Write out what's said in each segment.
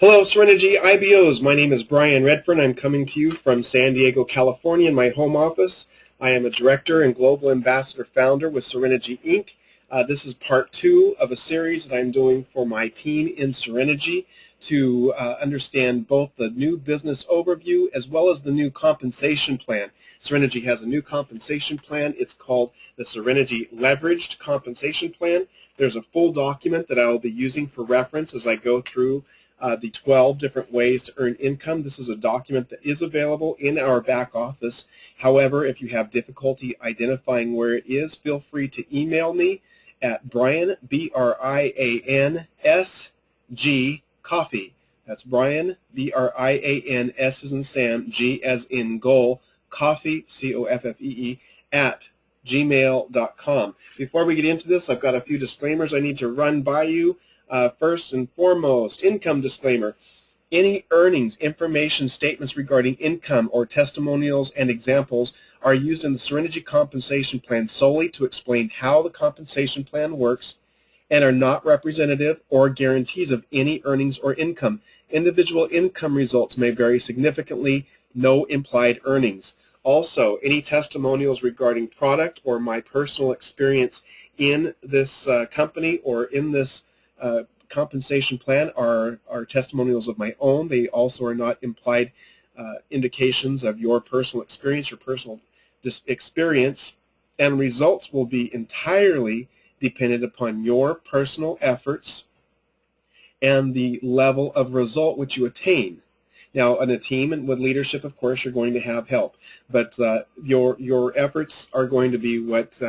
Hello, SereniGy IBOs. My name is Brian Redfern. I'm coming to you from San Diego, California in my home office. I am a director and global ambassador founder with SereniGy Inc. This is part 2 of a series that I'm doing for my team in SereniGy to understand both the new business overview as well as the new compensation plan. SereniGy has a new compensation plan. It's called the SereniGy Leveraged Compensation Plan. There's a full document that I'll be using for reference as I go through the 12 different ways to earn income. This is a document that is available in our back office. However, if you have difficulty identifying where it is, feel free to email me at Brian, B-R-I-A-N-S-G, Coffee. That's Brian, B-R-I-A-N, S as in Sam, G as in goal, Coffee, C-O-F-F-E-E, at gmail.com. Before we get into this, I've got a few disclaimers I need to run by you. First and foremost, income disclaimer. Any earnings, information, statements regarding income, or testimonials and examples are used in the SereniGy Compensation Plan solely to explain how the compensation plan works and are not representative or guarantees of any earnings or income. Individual income results may vary significantly, no implied earnings. Also, any testimonials regarding product or my personal experience in this company or in this compensation plan are testimonials of my own. They also are not implied indications of your personal experience. Your personal experience and results will be entirely dependent upon your personal efforts and the level of result which you attain. Now, in a team and with leadership, of course, you're going to have help, but your efforts are going to be what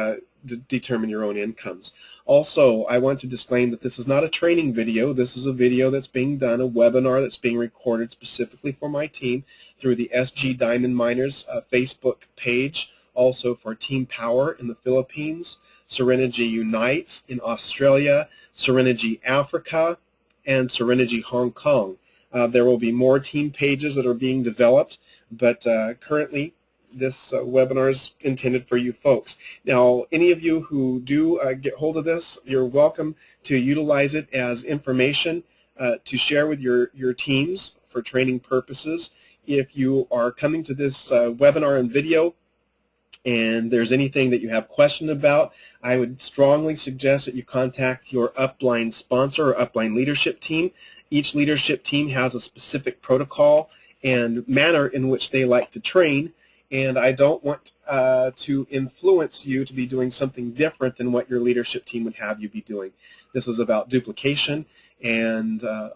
determine your own incomes. Also, I want to disclaim that this is not a training video. This is a video that's being done, a webinar that's being recorded specifically for my team through the SG Diamond Miners Facebook page, also for Team Power in the Philippines, SereniGy Unites in Australia, SereniGy Africa, and SereniGy Hong Kong. There will be more team pages that are being developed, but currently this webinar is intended for you folks. Now, any of you who do get hold of this, you're welcome to utilize it as information to share with your teams for training purposes. If you are coming to this webinar and video and there's anything that you have question about, I would strongly suggest that you contact your upline sponsor or upline leadership team. Each leadership team has a specific protocol and manner in which they like to train, and I don't want to influence you to be doing something different than what your leadership team would have you be doing. This is about duplication, and so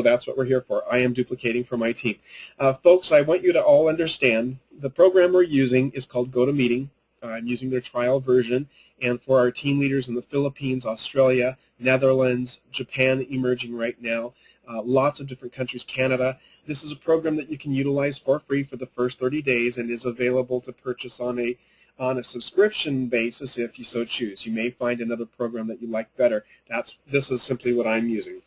that's what we're here for. I am duplicating for my team. Folks, I want you to all understand the program we're using is called GoToMeeting. I'm using their trial version, and for our team leaders in the Philippines, Australia, Netherlands, Japan emerging right now, lots of different countries, Canada. This is a program that you can utilize for free for the first 30 days and is available to purchase on a subscription basis if you so choose. You may find another program that you like better. This is simply what I'm using.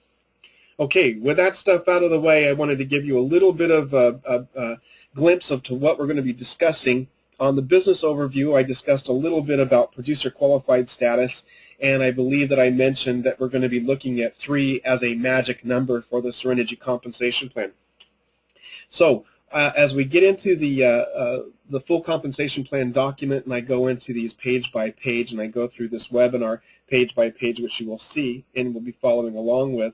Okay, with that stuff out of the way, I wanted to give you a little bit of a glimpse of to what we're going to be discussing. On the business overview, I discussed a little bit about producer qualified status, and I believe that I mentioned that we're going to be looking at 3 as a magic number for the SereniGy Compensation Plan. So as we get into the full compensation plan document, and I go into these page by page, and I go through this webinar page by page, which you will see and will be following along with,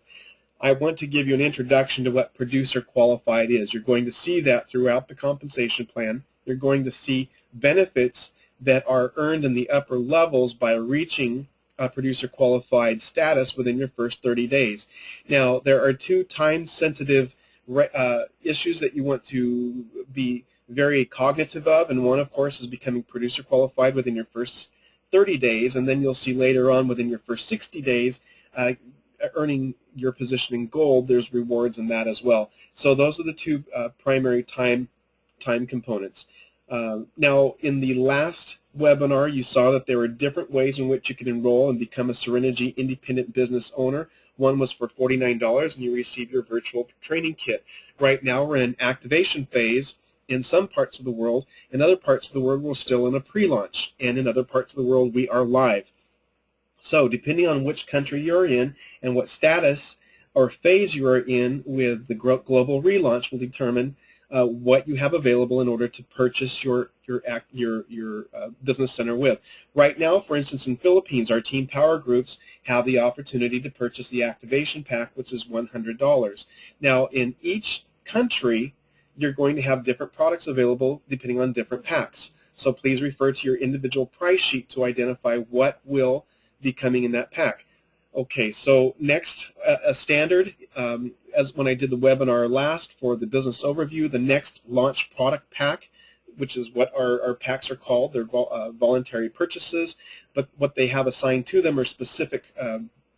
I want to give you an introduction to what producer qualified is. You're going to see that throughout the compensation plan. You're going to see benefits that are earned in the upper levels by reaching producer qualified status within your first 30 days. Now, there are 2 time-sensitive issues that you want to be very cognitive of, and one, of course, is becoming producer qualified within your first 30 days, and then you'll see later on within your first 60 days earning your position in gold. There's rewards in that as well. So those are the 2 primary time components. Now, in the last webinar, you saw that there were different ways in which you can enroll and become a SereniGy independent business owner. One was for $49, and you receive your virtual training kit. Right now, we're in an activation phase in some parts of the world. In other parts of the world, we're still in a pre-launch, and in other parts of the world, we are live. So depending on which country you're in and what status or phase you are in with the global relaunch will determine what you have available in order to purchase your business center with. Right now, for instance, in Philippines, our Team Power Groups have the opportunity to purchase the activation pack, which is $100. Now, in each country, you're going to have different products available depending on different packs. So please refer to your individual price sheet to identify what will be coming in that pack. Okay, so next, a standard, as when I did the webinar last for the business overview, the next launch product pack, which is what our packs are called. They're voluntary purchases, but what they have assigned to them are specific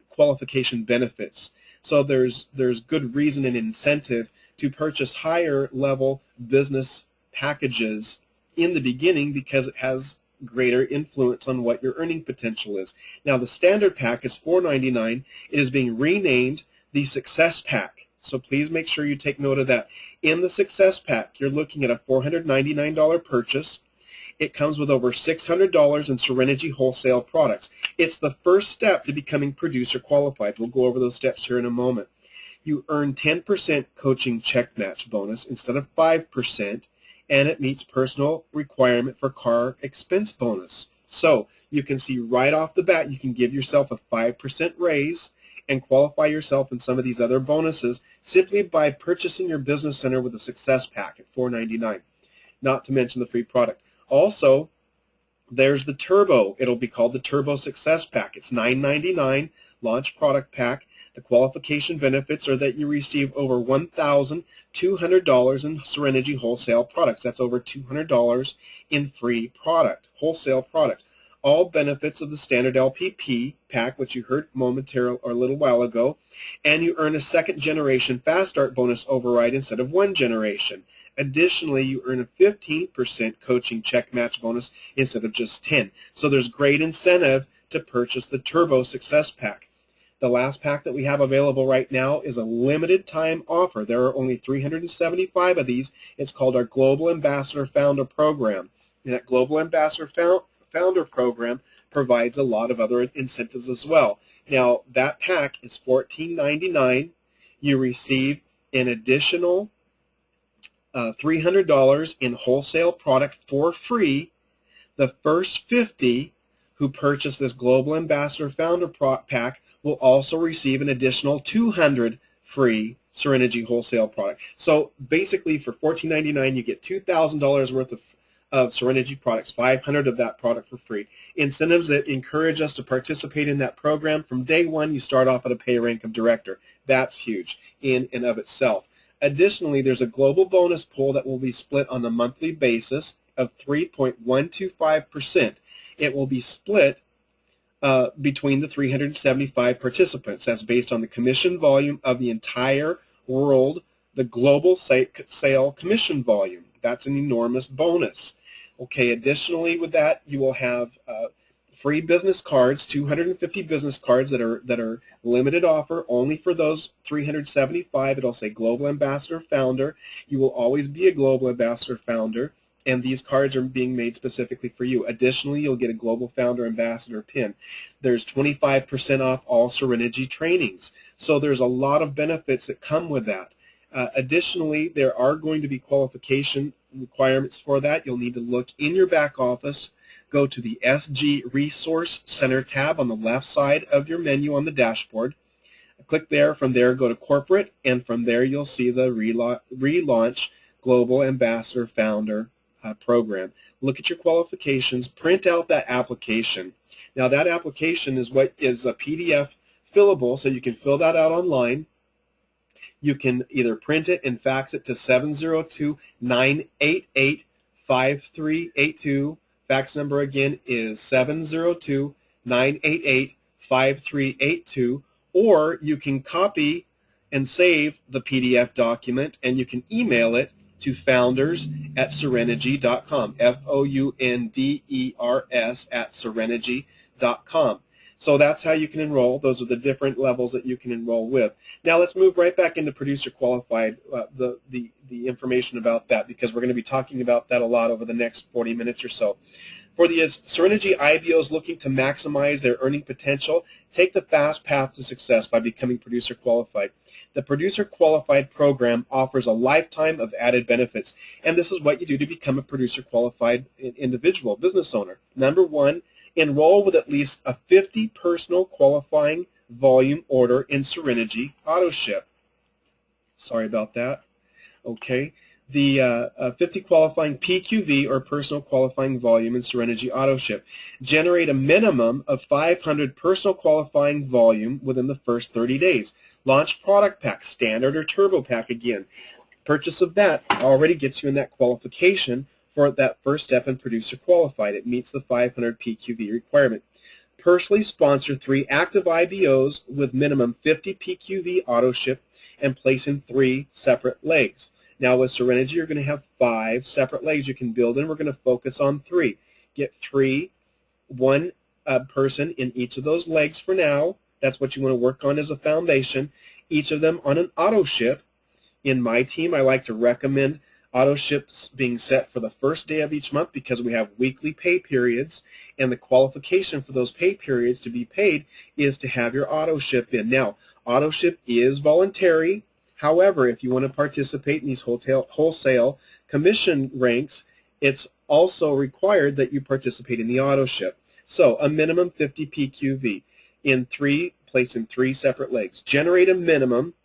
qualification benefits. So there's good reason and incentive to purchase higher level business packages in the beginning because it has greater influence on what your earning potential is. Now the standard pack is $4.99. It is being renamed the Success Pack. So please make sure you take note of that. In the Success Pack, you're looking at a $499 purchase. It comes with over $600 in SereniGy wholesale products. It's the first step to becoming producer qualified. We'll go over those steps here in a moment. You earn 10% coaching check match bonus instead of 5%. And it meets personal requirement for car expense bonus. So you can see right off the bat you can give yourself a 5% raise and qualify yourself in some of these other bonuses simply by purchasing your business center with a Success Pack at $4.99, not to mention the free product. Also, there's the Turbo. It'll be called the Turbo Success Pack. It's $9.99 launch product pack. The qualification benefits are that you receive over $1,200 in SereniGy wholesale products. That's over $200 in free product, wholesale product. All benefits of the standard LPP pack, which you heard momentarily or a little while ago, and you earn a second generation Fast Start bonus override instead of one generation. Additionally, you earn a 15% coaching check match bonus instead of just 10. So there's great incentive to purchase the Turbo Success Pack. The last pack that we have available right now is a limited time offer. There are only 375 of these. It's called our Global Ambassador Founder Program. And that Global Ambassador Founder Program provides a lot of other incentives as well. Now, that pack is $14.99. You receive an additional $300 in wholesale product for free. The first 50 who purchase this Global Ambassador Founder Pack will also receive an additional 200 free SereniGy wholesale product. So basically for $14.99 you get $2,000 worth of SereniGy products, 500 of that product for free. Incentives that encourage us to participate in that program. From day one you start off at a pay rank of director. That's huge in and of itself. Additionally, there's a global bonus pool that will be split on a monthly basis of 3.125%. It will be split between the 375 participants. That's based on the commission volume of the entire world, the global sale commission volume. That's an enormous bonus. Okay, additionally with that, you will have free business cards, 250 business cards that are limited offer only for those 375. It'll say Global Ambassador Founder. You will always be a Global Ambassador Founder, and these cards are being made specifically for you. Additionally, you'll get a Global Founder Ambassador pin. There's 25% off all SereniGy trainings. So there's a lot of benefits that come with that. Additionally, there are going to be qualification requirements for that. You'll need to look in your back office, go to the SG Resource Center tab on the left side of your menu on the dashboard. Click there. From there, go to Corporate, and from there you'll see the Relaunch Global Ambassador Founder program. Look at your qualifications, print out that application. Now that application is what is a PDF fillable, so you can fill that out online. You can either print it and fax it to 702-988-5382. Fax number again is 702-988-5382, or you can copy and save the PDF document and you can email it to founders@serenigy.com, founders@serenigy.com. So that's how you can enroll. Those are the different levels that you can enroll with. Now let's move right back into producer qualified, the information about that, because we're going to be talking about that a lot over the next 40 minutes or so. For the SereniGy IBOs looking to maximize their earning potential, Take the fast path to success by becoming producer qualified. The producer qualified program offers a lifetime of added benefits, and this is what you do to become a producer qualified individual, business owner. Number one, enroll with at least a 50 personal qualifying volume order in SereniGy AutoShip. Sorry about that. Okay. The 50 qualifying PQV or personal qualifying volume in SereniGy AutoShip. Generate a minimum of 500 personal qualifying volume within the first 30 days. Launch product pack, standard or turbo pack again. Purchase of that already gets you in that qualification for that first step in producer qualified. It meets the 500 PQV requirement. Personally sponsor 3 active IBOs with minimum 50 PQV AutoShip and place in 3 separate legs. Now with SereniGy, you're going to have 5 separate legs you can build in. We're going to focus on 3. Get 1 person in each of those legs for now. That's what you want to work on as a foundation. Each of them on an AutoShip. In my team, I like to recommend AutoShips being set for the first day of each month because we have weekly pay periods, and the qualification for those pay periods to be paid is to have your AutoShip in. Now, AutoShip is voluntary. However, if you want to participate in these wholesale commission ranks, it's also required that you participate in the AutoShip. So a minimum 50 PQV placed in 3 separate legs. Generate a minimum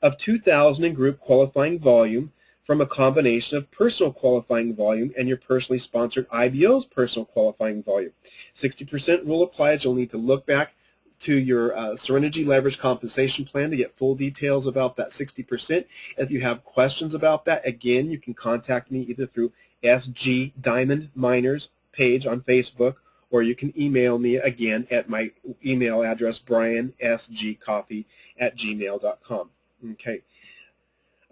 of 2,000 in group qualifying volume from a combination of personal qualifying volume and your personally sponsored IBO's personal qualifying volume. 60% rule applies. You'll need to look back to your SereniGy Leveraged Compensation Plan to get full details about that 60%. If you have questions about that, again, you can contact me either through SG Diamond Miners page on Facebook, or you can email me again at my email address, briansgcoffee@gmail.com. Okay.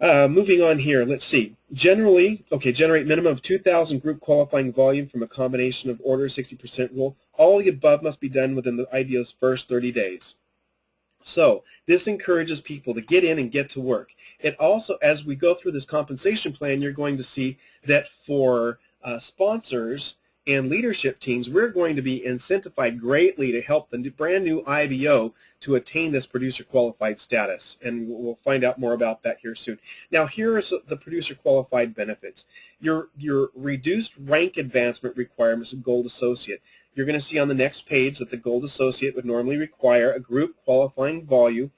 Moving on here, let's see. Generate minimum of 2,000 group qualifying volume from a combination of orders, 60% rule. All the above must be done within the IBO's first 30 days. So this encourages people to get in and get to work. It also, as we go through this compensation plan, you're going to see that for sponsors and leadership teams, we're going to be incentivized greatly to help the brand new IBO to attain this producer qualified status, and we'll find out more about that here soon. Now, here is the producer qualified benefits. Your reduced rank advancement requirements of Gold Associate. You're going to see on the next page that the Gold Associate would normally require a group qualifying volume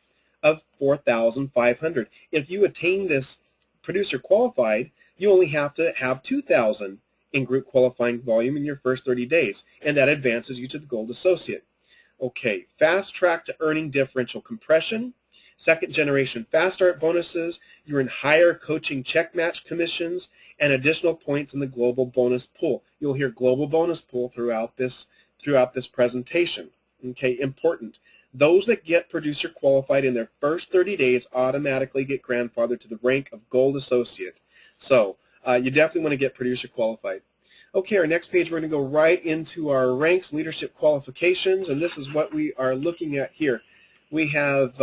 of 4,500. If you attain this producer qualified, you only have to have 2,000 in group qualifying volume in your first 30 days, and that advances you to the Gold Associate. Okay, fast track to earning differential compression, second generation fast start bonuses, you earn higher coaching check match commissions, and additional points in the global bonus pool. You'll hear global bonus pool throughout this presentation. Okay, important. Those that get producer qualified in their first 30 days automatically get grandfathered to the rank of Gold Associate. So you definitely want to get producer qualified. Okay, our next page, we're going to go right into our ranks, leadership qualifications, and this is what we are looking at here. We have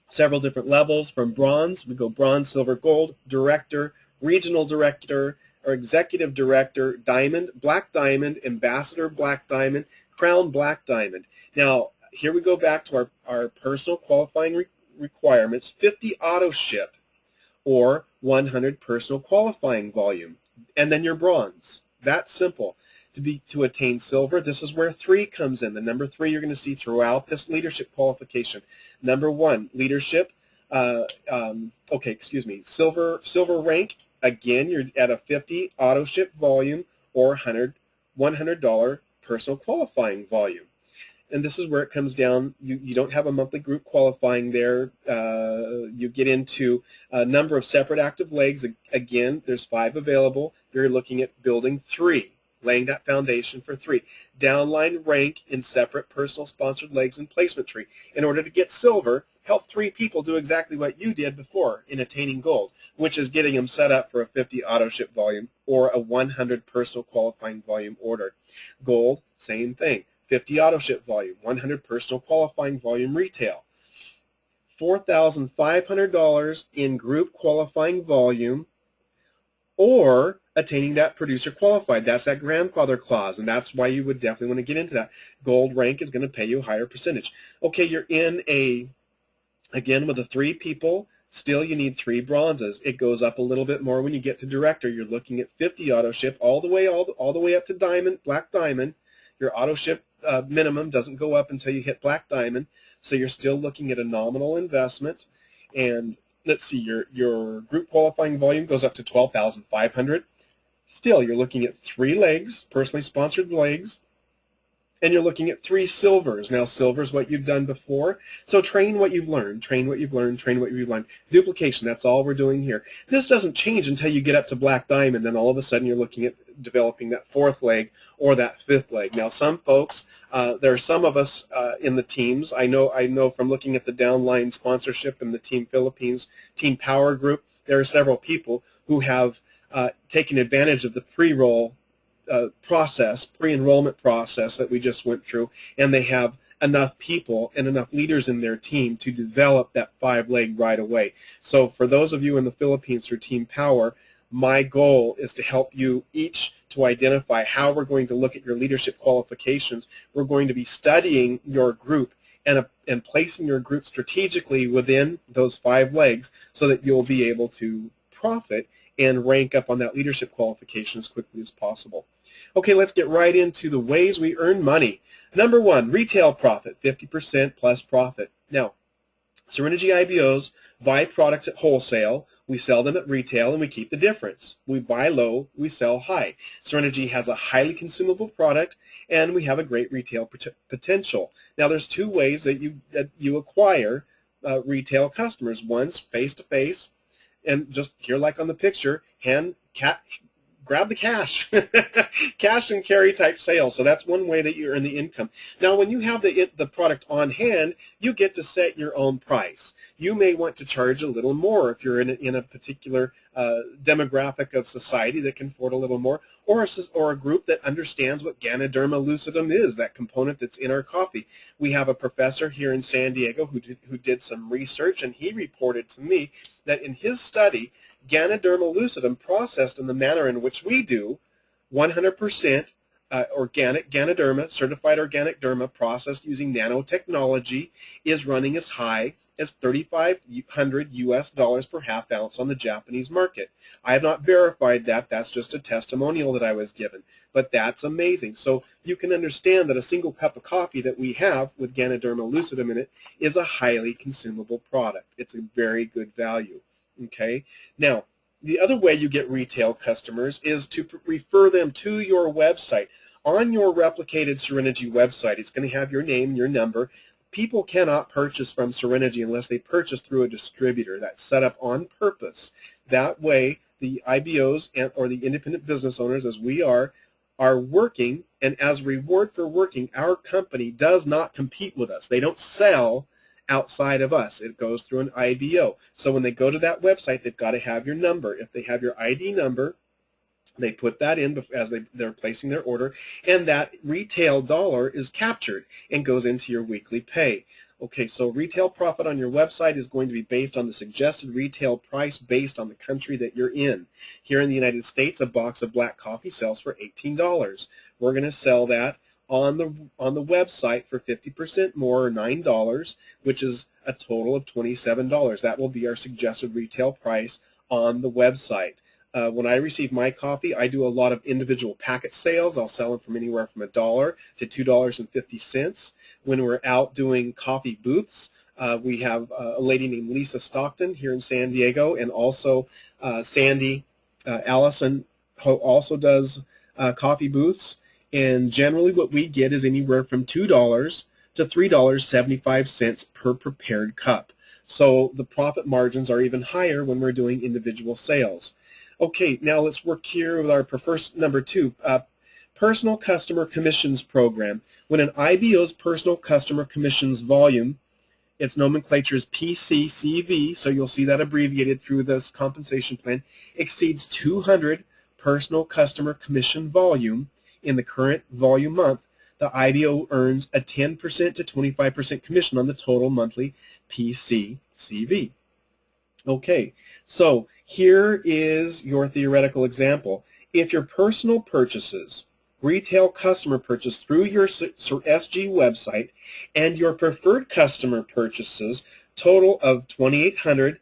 several different levels from bronze. We go bronze, silver, gold, director, regional director, or executive director, diamond, black diamond, ambassador, black diamond, crown, black diamond. Now, here we go back to our personal qualifying requirements, 50 AutoShip or 100 personal qualifying volume, and then your bronze. That's simple. To attain silver, this is where 3 comes in. The number 3 you're going to see throughout this leadership qualification. Number 1, leadership. Silver rank. Again, you're at a 50 AutoShip volume or $100 personal qualifying volume. And this is where it comes down. You don't have a monthly group qualifying there. You get into a number of separate active legs. Again, there's 5 available. You're looking at building 3, laying that foundation for 3. Downline rank in separate personal sponsored legs and placement tree. In order to get silver, help 3 people do exactly what you did before in attaining gold, which is getting them set up for a 50 AutoShip volume or a 100 personal qualifying volume order. Gold, same thing. 50 AutoShip volume, 100 personal qualifying volume retail. $4,500 in group qualifying volume or attaining that producer qualified. That's that grandfather clause, and that's why you would definitely want to get into that. Gold rank is going to pay you a higher percentage. Okay, you're in again, with the 3 people, still you need 3 bronzes. It goes up a little bit more when you get to director. You're looking at 50 auto ship all the way up to diamond, black diamond. Your auto ship minimum doesn't go up until you hit black diamond, so you're still looking at a nominal investment. And let's see, your group qualifying volume goes up to 12,500. Still, you're looking at 3 legs, personally sponsored legs, and you're looking at 3 silvers. Now, silver is what you've done before, so train what you've learned, train what you've learned, train what you've learned. Duplication, that's all we're doing here. This doesn't change until you get up to black diamond, then all of a sudden you're looking at developing that 4th leg or that 5th leg. Now, some folks, there are some of us in the teams. I know from looking at the downline sponsorship in the Team Philippines, Team Power Group, there are several people who have taken advantage of the pre-roll process, pre-enrollment process that we just went through, and they have enough people and enough leaders in their team to develop that 5 leg right away. So for those of you in the Philippines through Team Power, my goal is to help you each to identify how we're going to look at your leadership qualifications. We're going to be studying your group and placing your group strategically within those 5 legs so that you'll be able to profit and rank up on that leadership qualification as quickly as possible. Okay, let's get right into the ways we earn money. Number 1, retail profit, 50% plus profit. Now, SereniGy IBOs buy products at wholesale, we sell them at retail, and we keep the difference. We buy low, we sell high. SereniGy has a highly consumable product, and we have a great retail potential. Now, there's 2 ways that you acquire retail customers. One's face-to-face, and just here like on the picture, grab the cash, cash and carry type sales. So that's one way that you earn the income. Now, when you have the product on hand, you get to set your own price. You may want to charge a little more if you're in a particular demographic of society that can afford a little more, or a group that understands what Ganoderma lucidum is, that component that's in our coffee. We have a professor here in San Diego who did some research, and he reported to me that in his study, Ganoderma lucidum, processed in the manner in which we do, 100% organic Ganoderma, certified organic derma, processed using nanotechnology, is running as high as $3,500 US per half ounce on the Japanese market. I have not verified that. That's just a testimonial that I was given. But that's amazing. So you can understand that a single cup of coffee that we have with Ganoderma lucidum in it is a highly consumable product. It's a very good value. Okay. Now, the other way you get retail customers is to refer them to your website. On your replicated SereniGy website, it's going to have your name, your number. People cannot purchase from SereniGy unless they purchase through a distributor. That's set up on purpose. That way, the IBOs or the independent business owners, as we are working, and as reward for working, our company does not compete with us. They don't sell outside of us. It goes through an IBO. So when they go to that website, they've got to have your number. If they have your ID number, they put that in as they're placing their order, and that retail dollar is captured and goes into your weekly pay. Okay, so retail profit on your website is going to be based on the suggested retail price based on the country that you're in. Here in the United States, a box of black coffee sells for $18. We're going to sell that on the website for 50% more, or $9, which is a total of $27. That will be our suggested retail price on the website. When I receive my coffee, I do a lot of individual packet sales. I'll sell them from anywhere from $1 to $2.50. When we're out doing coffee booths, we have a lady named Lisa Stockton here in San Diego, and also Sandy Allison, who also does coffee booths. And generally what we get is anywhere from $2 to $3.75 per prepared cup. So the profit margins are even higher when we're doing individual sales. Okay, now let's work here with our first number 2, personal customer commissions program. When an IBO's personal customer commissions volume, its nomenclature is PCCV, so you'll see that abbreviated through this compensation plan, exceeds 200 personal customer commission volume in the current volume month, the IBO earns a 10% to 25% commission on the total monthly PCCV. Okay, so here is your theoretical example. if your personal purchases, retail customer purchase through your SG website, and your preferred customer purchases total of 2,800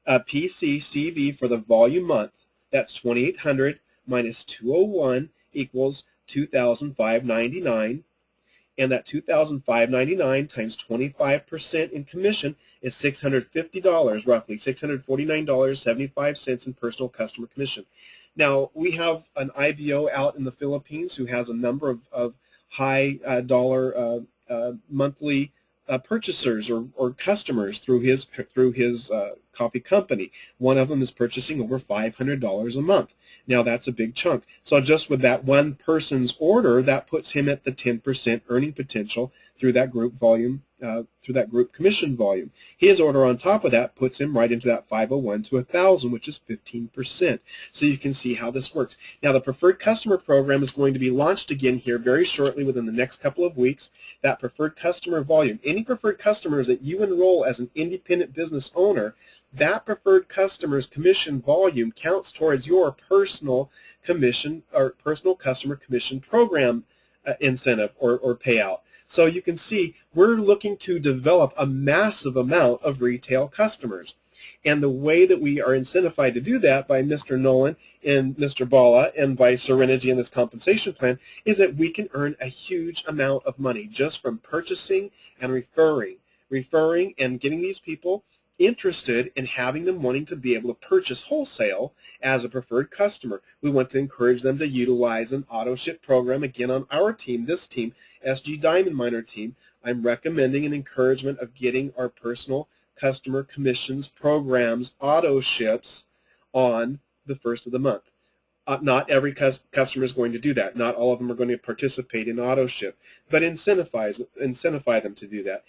PCCV for the volume month, that's 2,800 minus 201 equals 2,599, and that 2,599 times 25% in commission is $650, roughly $649.75 in personal customer commission. Now, we have an IBO out in the Philippines who has a number of high dollar monthly purchasers or customers through his coffee company. One of them is purchasing over $500 a month. Now that's a big chunk. So just with that one person's order, that puts him at the 10% earning potential through that group volume, through that group commission volume. His order on top of that puts him right into that 501 to 1,000, which is 15%. So you can see how this works. Now the preferred customer program is going to be launched again here very shortly within the next couple of weeks. That preferred customer volume, any preferred customers that you enroll as an independent business owner, that preferred customer's commission volume counts towards your personal commission or personal customer commission program incentive or payout. So you can see we're looking to develop a massive amount of retail customers. And the way that we are incentivized to do that by Mr. Nolan and Mr. Bala and by SereniGy in this compensation plan is that we can earn a huge amount of money just from purchasing and referring and getting these people interested in having them wanting to be able to purchase wholesale as a preferred customer. We want to encourage them to utilize an auto ship program. Again, on our team, this team, SG Diamond Miner team, I'm recommending an encouragement of getting our personal customer commissions programs auto ships on the first of the month. Not every customer is going to do that. Not all of them are going to participate in auto ship, but incentivize them to do that.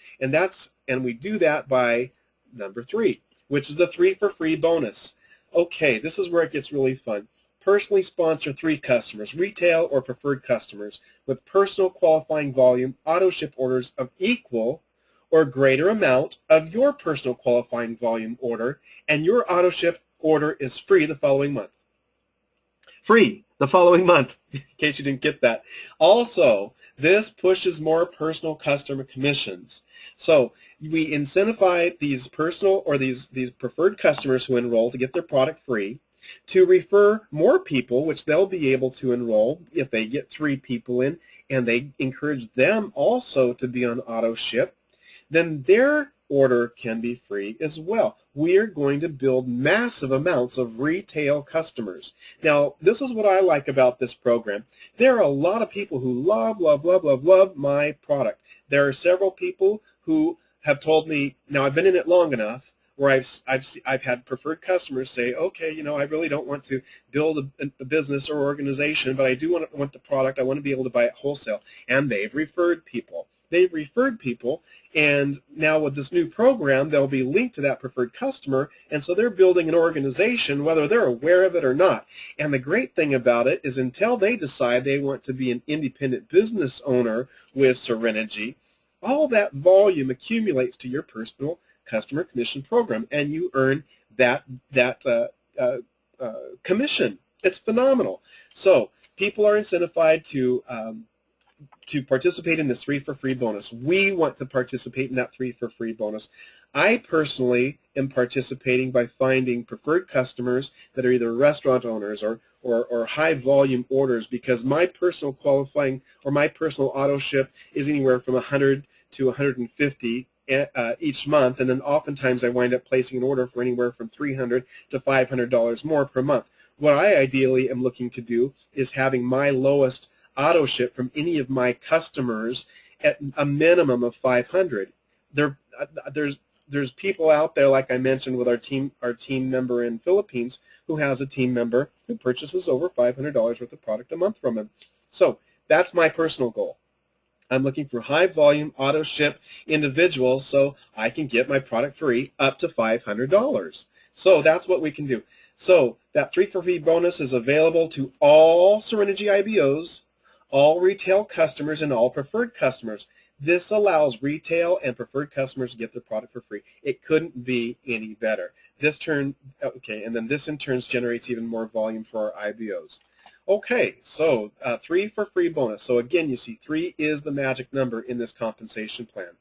And we do that by number 3, which is the 3 for free bonus. Okay, this is where it gets really fun. Personally sponsor 3 customers, retail or preferred customers, with personal qualifying volume, auto ship orders of equal or greater amount of your personal qualifying volume order, and your auto ship order is free the following month. Free the following month, in case you didn't get that. Also, this pushes more personal customer commissions. So we incentivize these personal or these preferred customers who enroll to get their product free to refer more people, which they'll be able to enroll if they get 3 people in, and they encourage them also to be on auto ship. Then their order can be free as well. We are going to build massive amounts of retail customers. Now, this is what I like about this program. There are a lot of people who love my product. There are several people who have told me, now I've been in it long enough, where I've had preferred customers say, okay, you know, I really don't want to build a business or organization, but I do want the product. I want to be able to buy it wholesale. And they've referred people. And now with this new program, they'll be linked to that preferred customer, and so they're building an organization whether they're aware of it or not. And the great thing about it is until they decide they want to be an independent business owner with SereniGy, all that volume accumulates to your personal customer commission program, and you earn that commission. It's phenomenal. So people are incentivized to participate in this 3 for free bonus. We want to participate in that 3 for free bonus. I personally am participating by finding preferred customers that are either restaurant owners or high volume orders, because my personal qualifying or my personal auto ship is anywhere from 100 to 150 each month, and then oftentimes I wind up placing an order for anywhere from $300 to $500 more per month. What I ideally am looking to do is having my lowest auto ship from any of my customers at a minimum of 500. There's people out there, like I mentioned with our team member in Philippines, who has a team member who purchases over $500 worth of product a month from him. So that's my personal goal. I'm looking for high volume auto ship individuals so I can get my product free up to $500. So that's what we can do. So that 3 for free bonus is available to all SereniGy IBOs, all retail customers, and all preferred customers. This allows retail and preferred customers to get their product for free. It couldn't be any better. And then this in turn generates even more volume for our IBOs. Okay, so 3 for free bonus. So again, you see 3 is the magic number in this compensation plan.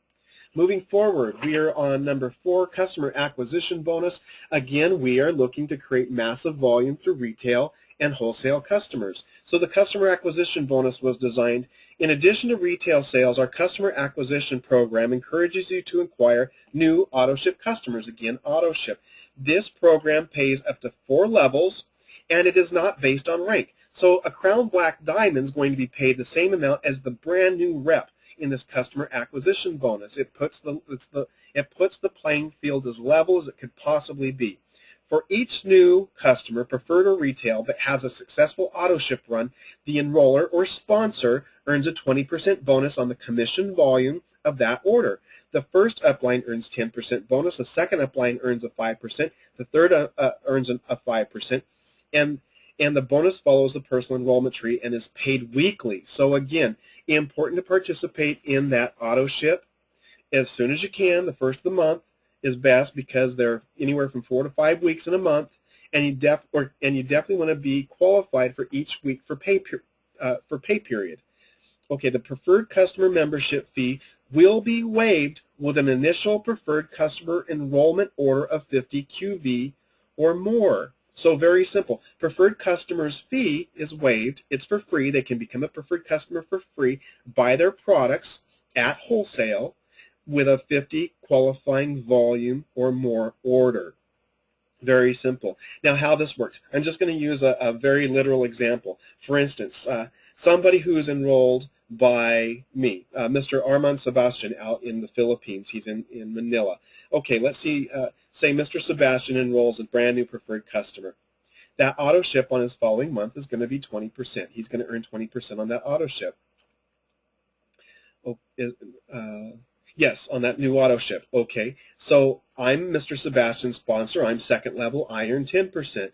Moving forward, we are on number 4, customer acquisition bonus. Again, we are looking to create massive volume through retail and wholesale customers. So the customer acquisition bonus was designed, in addition to retail sales, our customer acquisition program encourages you to acquire new AutoShip customers. Again, AutoShip. This program pays up to 4 levels, and it is not based on rank. So a Crown Black Diamond is going to be paid the same amount as the brand new rep in this customer acquisition bonus. It puts the playing field as level as it could possibly be. For each new customer, preferred or retail, that has a successful AutoShip run, the enroller or sponsor earns a 20% bonus on the commission volume of that order. The first upline earns 10% bonus, the second upline earns a 5%, the third earns a 5%, and the bonus follows the personal enrollment tree and is paid weekly. So again, important to participate in that AutoShip as soon as you can. The first of the month is best because they're anywhere from 4 to 5 weeks in a month, and you definitely want to be qualified for each week for pay period. Okay, the preferred customer membership fee will be waived with an initial preferred customer enrollment order of 50 QV or more. So very simple. Preferred customer's fee is waived. It's for free. They can become a preferred customer for free, buy their products at wholesale with a 50 qualifying volume or more order. Very simple. Now how this works, I'm just going to use a very literal example. For instance, somebody who is enrolled by me, Mr. Armand Sebastian out in the Philippines. He's in Manila. Okay, let's see, say Mr. Sebastian enrolls a brand new preferred customer. That AutoShip on his following month is going to be 20%. He's going to earn 20% on that AutoShip. Yes, on that new AutoShip. Okay, so I'm Mr. Sebastian's sponsor. I'm second level. I earn 10%.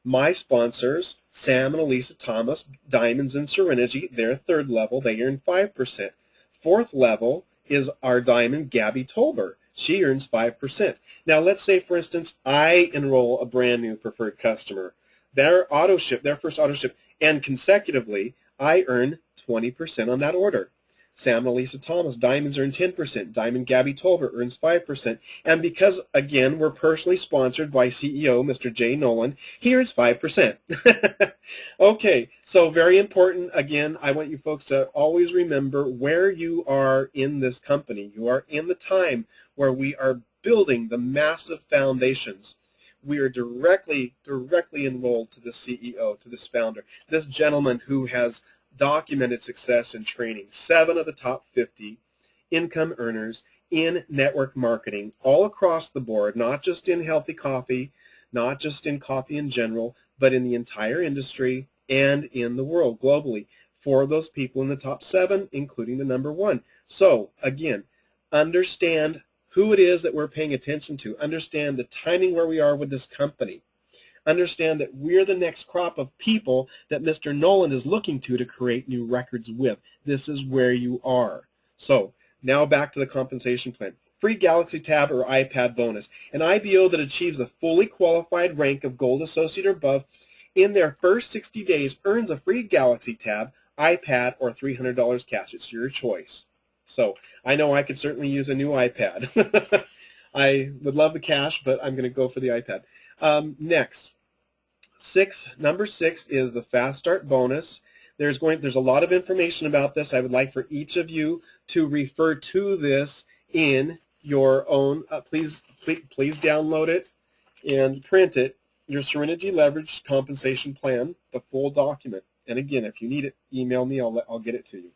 My sponsors, Sam and Elisa Thomas, Diamonds and SereniGy, they're third level. They earn 5%. Fourth level is our Diamond, Gabby Tolber. She earns 5%. Now, let's say, for instance, I enroll a brand new preferred customer. Their AutoShip, their first AutoShip, and consecutively, I earn 20% on that order. Sam and Elisa Thomas, Diamonds earn 10%. Diamond Gabby Tolbert earns 5%. And because, again, we're personally sponsored by CEO, Mr. Jay Nolan, he earns 5%. Okay, so very important. Again, I want you folks to always remember where you are in this company. You are in the time where we are building the massive foundations. We are directly enrolled to the CEO, to this founder, this gentleman who has documented success in training 7 of the top 50 income earners in network marketing all across the board, not just in healthy coffee, not just in coffee in general, but in the entire industry and in the world globally. 4 of those people in the top 7, including the number 1. So again, understand who it is that we're paying attention to. Understand the timing where we are with this company. Understand that we're the next crop of people that Mr. Nolan is looking to create new records with. This is where you are. So now back to the compensation plan. Free Galaxy Tab or iPad bonus. An IBO that achieves a fully qualified rank of Gold Associate or above in their first 60 days earns a free Galaxy Tab, iPad, or $300 cash. It's your choice. So I know I could certainly use a new iPad. I would love the cash, but I'm going to go for the iPad. Next. Number 6 is the Fast Start bonus. There's a lot of information about this. I would like for each of you to refer to this in your own. Please download it and print it. Your SereniGy Leveraged Compensation Plan, the full document. And again, if you need it, email me. I'll get it to you.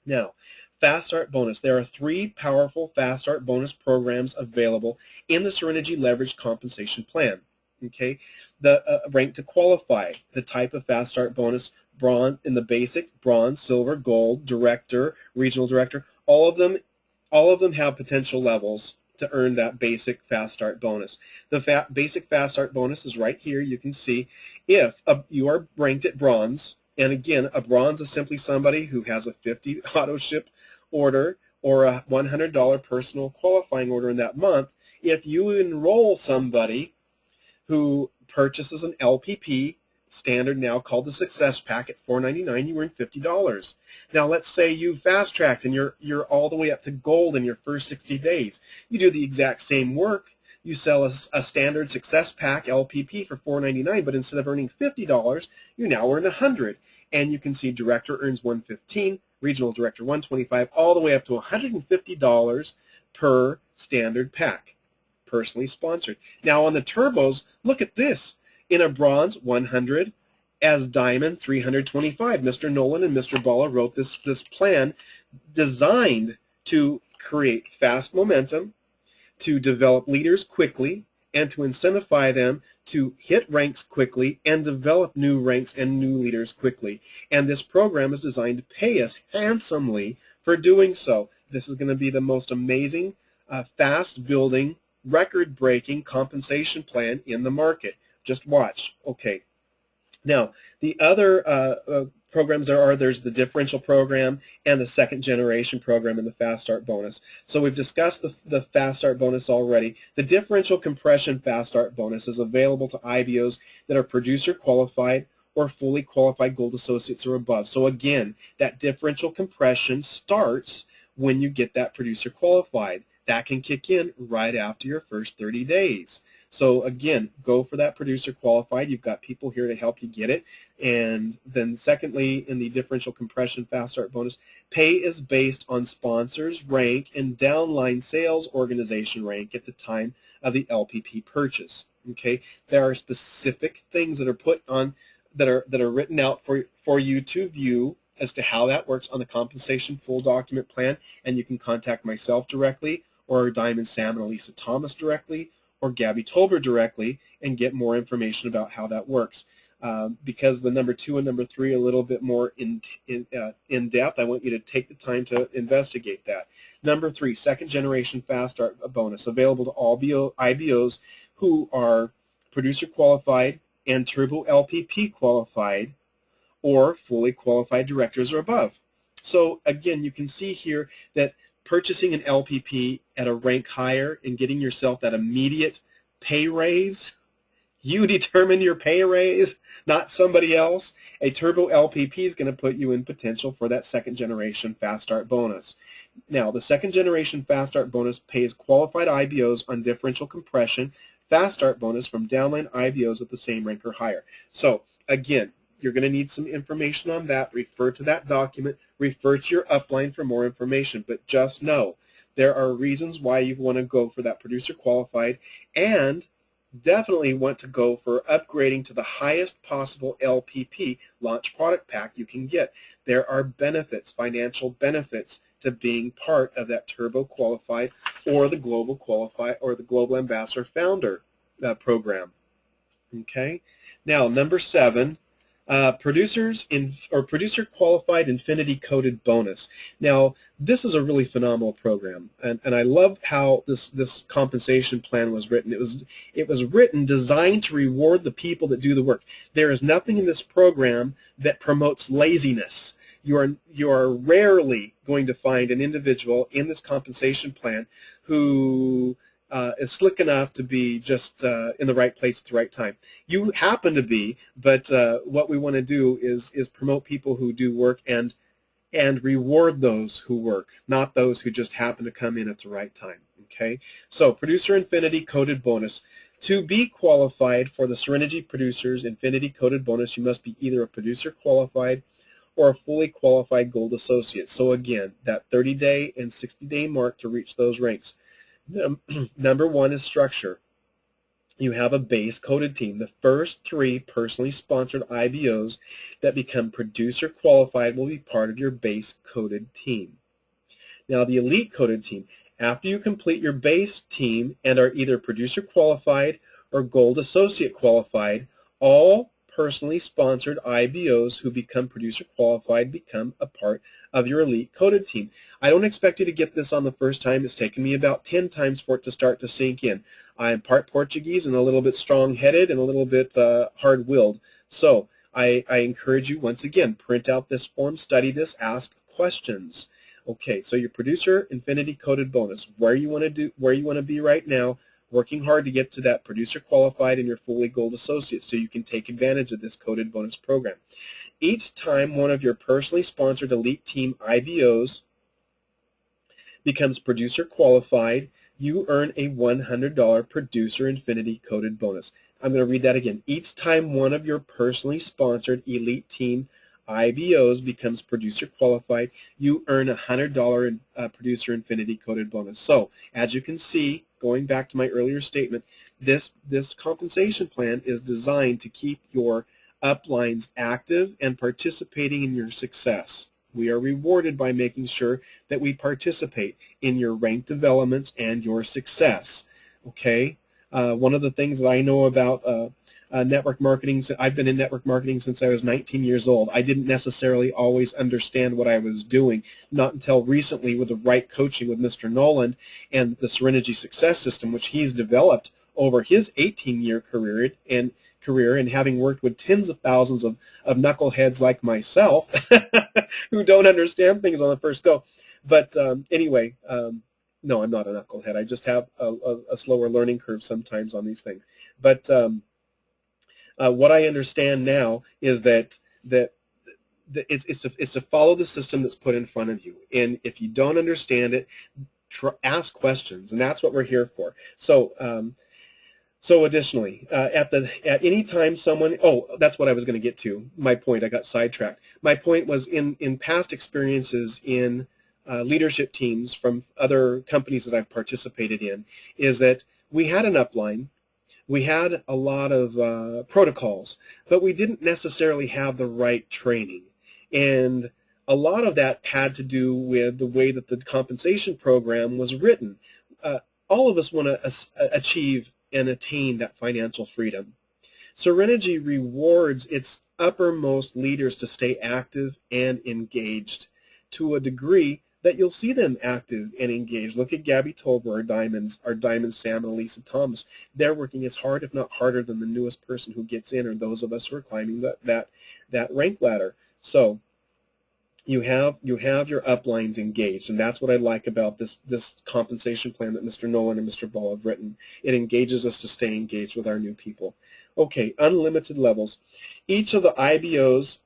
Now, Fast Start bonus. There are 3 powerful Fast Start bonus programs available in the SereniGy Leveraged Compensation Plan. Okay, the rank to qualify, the type of Fast Start bonus, bronze in the basic, bronze, silver, gold, director, regional director. All of them have potential levels to earn that basic Fast Start bonus. The basic Fast Start bonus is right here. You can see if you are ranked at bronze, and again, a bronze is simply somebody who has a 50 AutoShip order or a $100 personal qualifying order in that month, if you enroll somebody who purchases an LPP standard now called the Success Pack at $4.99, you earn $50. Now let's say you fast tracked and you're all the way up to gold in your first 60 days. You do the exact same work. You sell a standard Success Pack LPP for $4.99, but instead of earning $50, you now earn $100. And you can see director earns $115, regional director $125, all the way up to $150 per standard pack, personally sponsored. Now on the turbos, look at this. In a bronze, 100. As diamond, 325. Mr. Nolan and Mr. Balla wrote this plan designed to create fast momentum, to develop leaders quickly, and to incentivize them to hit ranks quickly and develop new ranks and new leaders quickly. And this program is designed to pay us handsomely for doing so. This is going to be the most amazing, fast-building, record-breaking compensation plan in the market. Just watch. Okay. Now, the other programs there's the differential program and the second generation program and the Fast Start bonus. So we've discussed the Fast Start bonus already. The differential compression Fast Start bonus is available to IBOs that are producer qualified or fully qualified gold associates or above. So again, that differential compression starts when you get that producer qualified. That can kick in right after your first 30 days. So again, go for that producer qualified. You've got people here to help you get it. And then secondly, in the differential compression Fast Start bonus, pay is based on sponsors rank and downline sales organization rank at the time of the LPP purchase. Okay, there are specific things that are put on that are written out for you to view as to how that works on the compensation full document plan, and you can contact myself directly or Diamond Sam and Elisa Thomas directly, or Gabby Tolber directly, and get more information about how that works. Because the number 2 and number 3 are a little bit more in depth, I want you to take the time to investigate that. Number 3, second generation Fast Start bonus, available to all IBOs who are producer qualified and turbo LPP qualified or fully qualified directors or above. So again, you can see here that purchasing an LPP at a rank higher and getting yourself that immediate pay raise, you determine your pay raise, not somebody else. A turbo LPP is going to put you in potential for that second generation Fast Start bonus. Now, the second generation Fast Start bonus pays qualified IBOs on differential compression Fast Start bonus from downline IBOs at the same rank or higher. So again, you're going to need some information on that. Refer to that document. Refer to your upline for more information. But just know there are reasons why you want to go for that producer qualified, and definitely want to go for upgrading to the highest possible LPP launch product pack you can get. There are benefits, financial benefits, to being part of that turbo qualified or the global qualified or the global ambassador founder program. Okay. Now, number 7. Producer qualified infinity coded bonus. Now, this is a really phenomenal program, and I love how this compensation plan was written. It was written designed to reward the people that do the work. There is nothing in this program that promotes laziness. You are rarely going to find an individual in this compensation plan who is slick enough to be just in the right place at the right time. You happen to be, but what we want to do is promote people who do work and reward those who work, not those who just happen to come in at the right time. Okay, so Producer Infinity Coded Bonus. To be qualified for the SereniGy Producers Infinity Coded Bonus, you must be either a producer qualified or a fully qualified gold associate. So again, that 30-day and 60-day mark to reach those ranks. Number 1 is structure. You have a base coded team. The first 3 personally sponsored IBOs that become producer qualified will be part of your base coded team. Now, the elite coded team. After you complete your base team and are either producer qualified or gold associate qualified, all personally sponsored IBOs who become producer qualified become a part of your elite coded team. I don't expect you to get this on the first time. It's taken me about 10 times for it to start to sink in. I'm part Portuguese and a little bit strong-headed and a little bit hard-willed. So I encourage you, once again, print out this form, study this, ask questions. Okay, so your producer infinity coded bonus, where you want to be right now, working hard to get to that producer qualified and your fully gold associate so you can take advantage of this coded bonus program. Each time one of your personally sponsored elite team IBOs becomes producer qualified, you earn a $100 producer infinity coded bonus. I'm going to read that again. Each time one of your personally sponsored elite team IBOs becomes producer qualified, you earn a $100 producer infinity coded bonus. So, as you can see, going back to my earlier statement, this compensation plan is designed to keep your uplines active and participating in your success. We are rewarded by making sure that we participate in your rank developments and your success. Okay? One of the things that I know about network marketing, I've been in network marketing since I was 19 years old. I didn't necessarily always understand what I was doing, not until recently with the right coaching with Mr. Noland and the SereniGy Success System, which he's developed over his 18-year career and having worked with tens of thousands of knuckleheads like myself who don't understand things on the first go. But anyway, no, I'm not a knucklehead. I just have a slower learning curve sometimes on these things. But what I understand now is that it's to follow the system that's put in front of you. And if you don't understand it, ask questions, and that's what we're here for. So additionally, at any time someone, that's what I was going to get to. My point, I got sidetracked. My point was in past experiences in leadership teams from other companies that I've participated in, is that we had an upline, we had a lot of protocols, but we didn't necessarily have the right training. And a lot of that had to do with the way that the compensation program was written. All of us want to achieve and attain that financial freedom. SereniGy rewards its uppermost leaders to stay active and engaged to a degree that you'll see them active and engaged. Look at Gabby Tolber, our diamonds, Sam and Elisa Thomas. They're working as hard, if not harder, than the newest person who gets in, or those of us who are climbing that rank ladder. So you have your uplines engaged, and that's what I like about this compensation plan that Mr. Nolan and Mr. Ball have written. It engages us to stay engaged with our new people. Okay, unlimited levels. Each of the IBOs,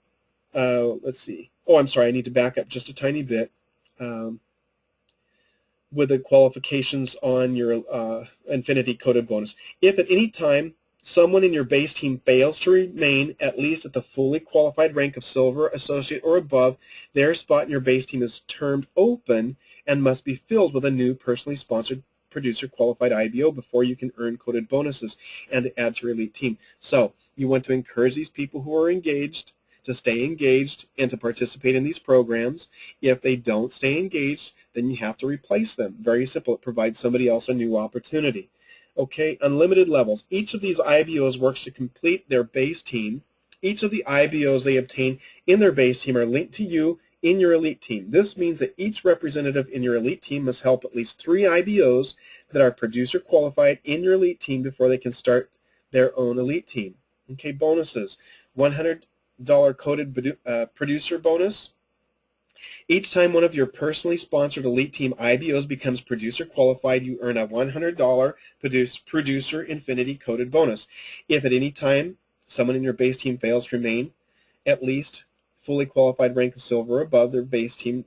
let's see. Oh, I'm sorry, I need to back up just a tiny bit with the qualifications on your infinity coded bonus. If at any time someone in your base team fails to remain at least at the fully qualified rank of silver, associate, or above, their spot in your base team is termed open and must be filled with a new personally sponsored producer qualified IBO before you can earn coded bonuses and to add to your elite team. So you want to encourage these people who are engaged to stay engaged and to participate in these programs. If they don't stay engaged, then you have to replace them. Very simple. It provides somebody else a new opportunity. Okay, unlimited levels. Each of these IBOs works to complete their base team. Each of the IBOs they obtain in their base team are linked to you in your elite team. This means that each representative in your elite team must help at least 3 IBOs that are producer qualified in your elite team before they can start their own elite team. Okay, bonuses. $100 coded producer bonus. Each time one of your personally sponsored elite team IBOs becomes producer qualified, you earn a $100 producer infinity coded bonus. If at any time someone in your base team fails to remain at least fully qualified rank of silver or above, their base team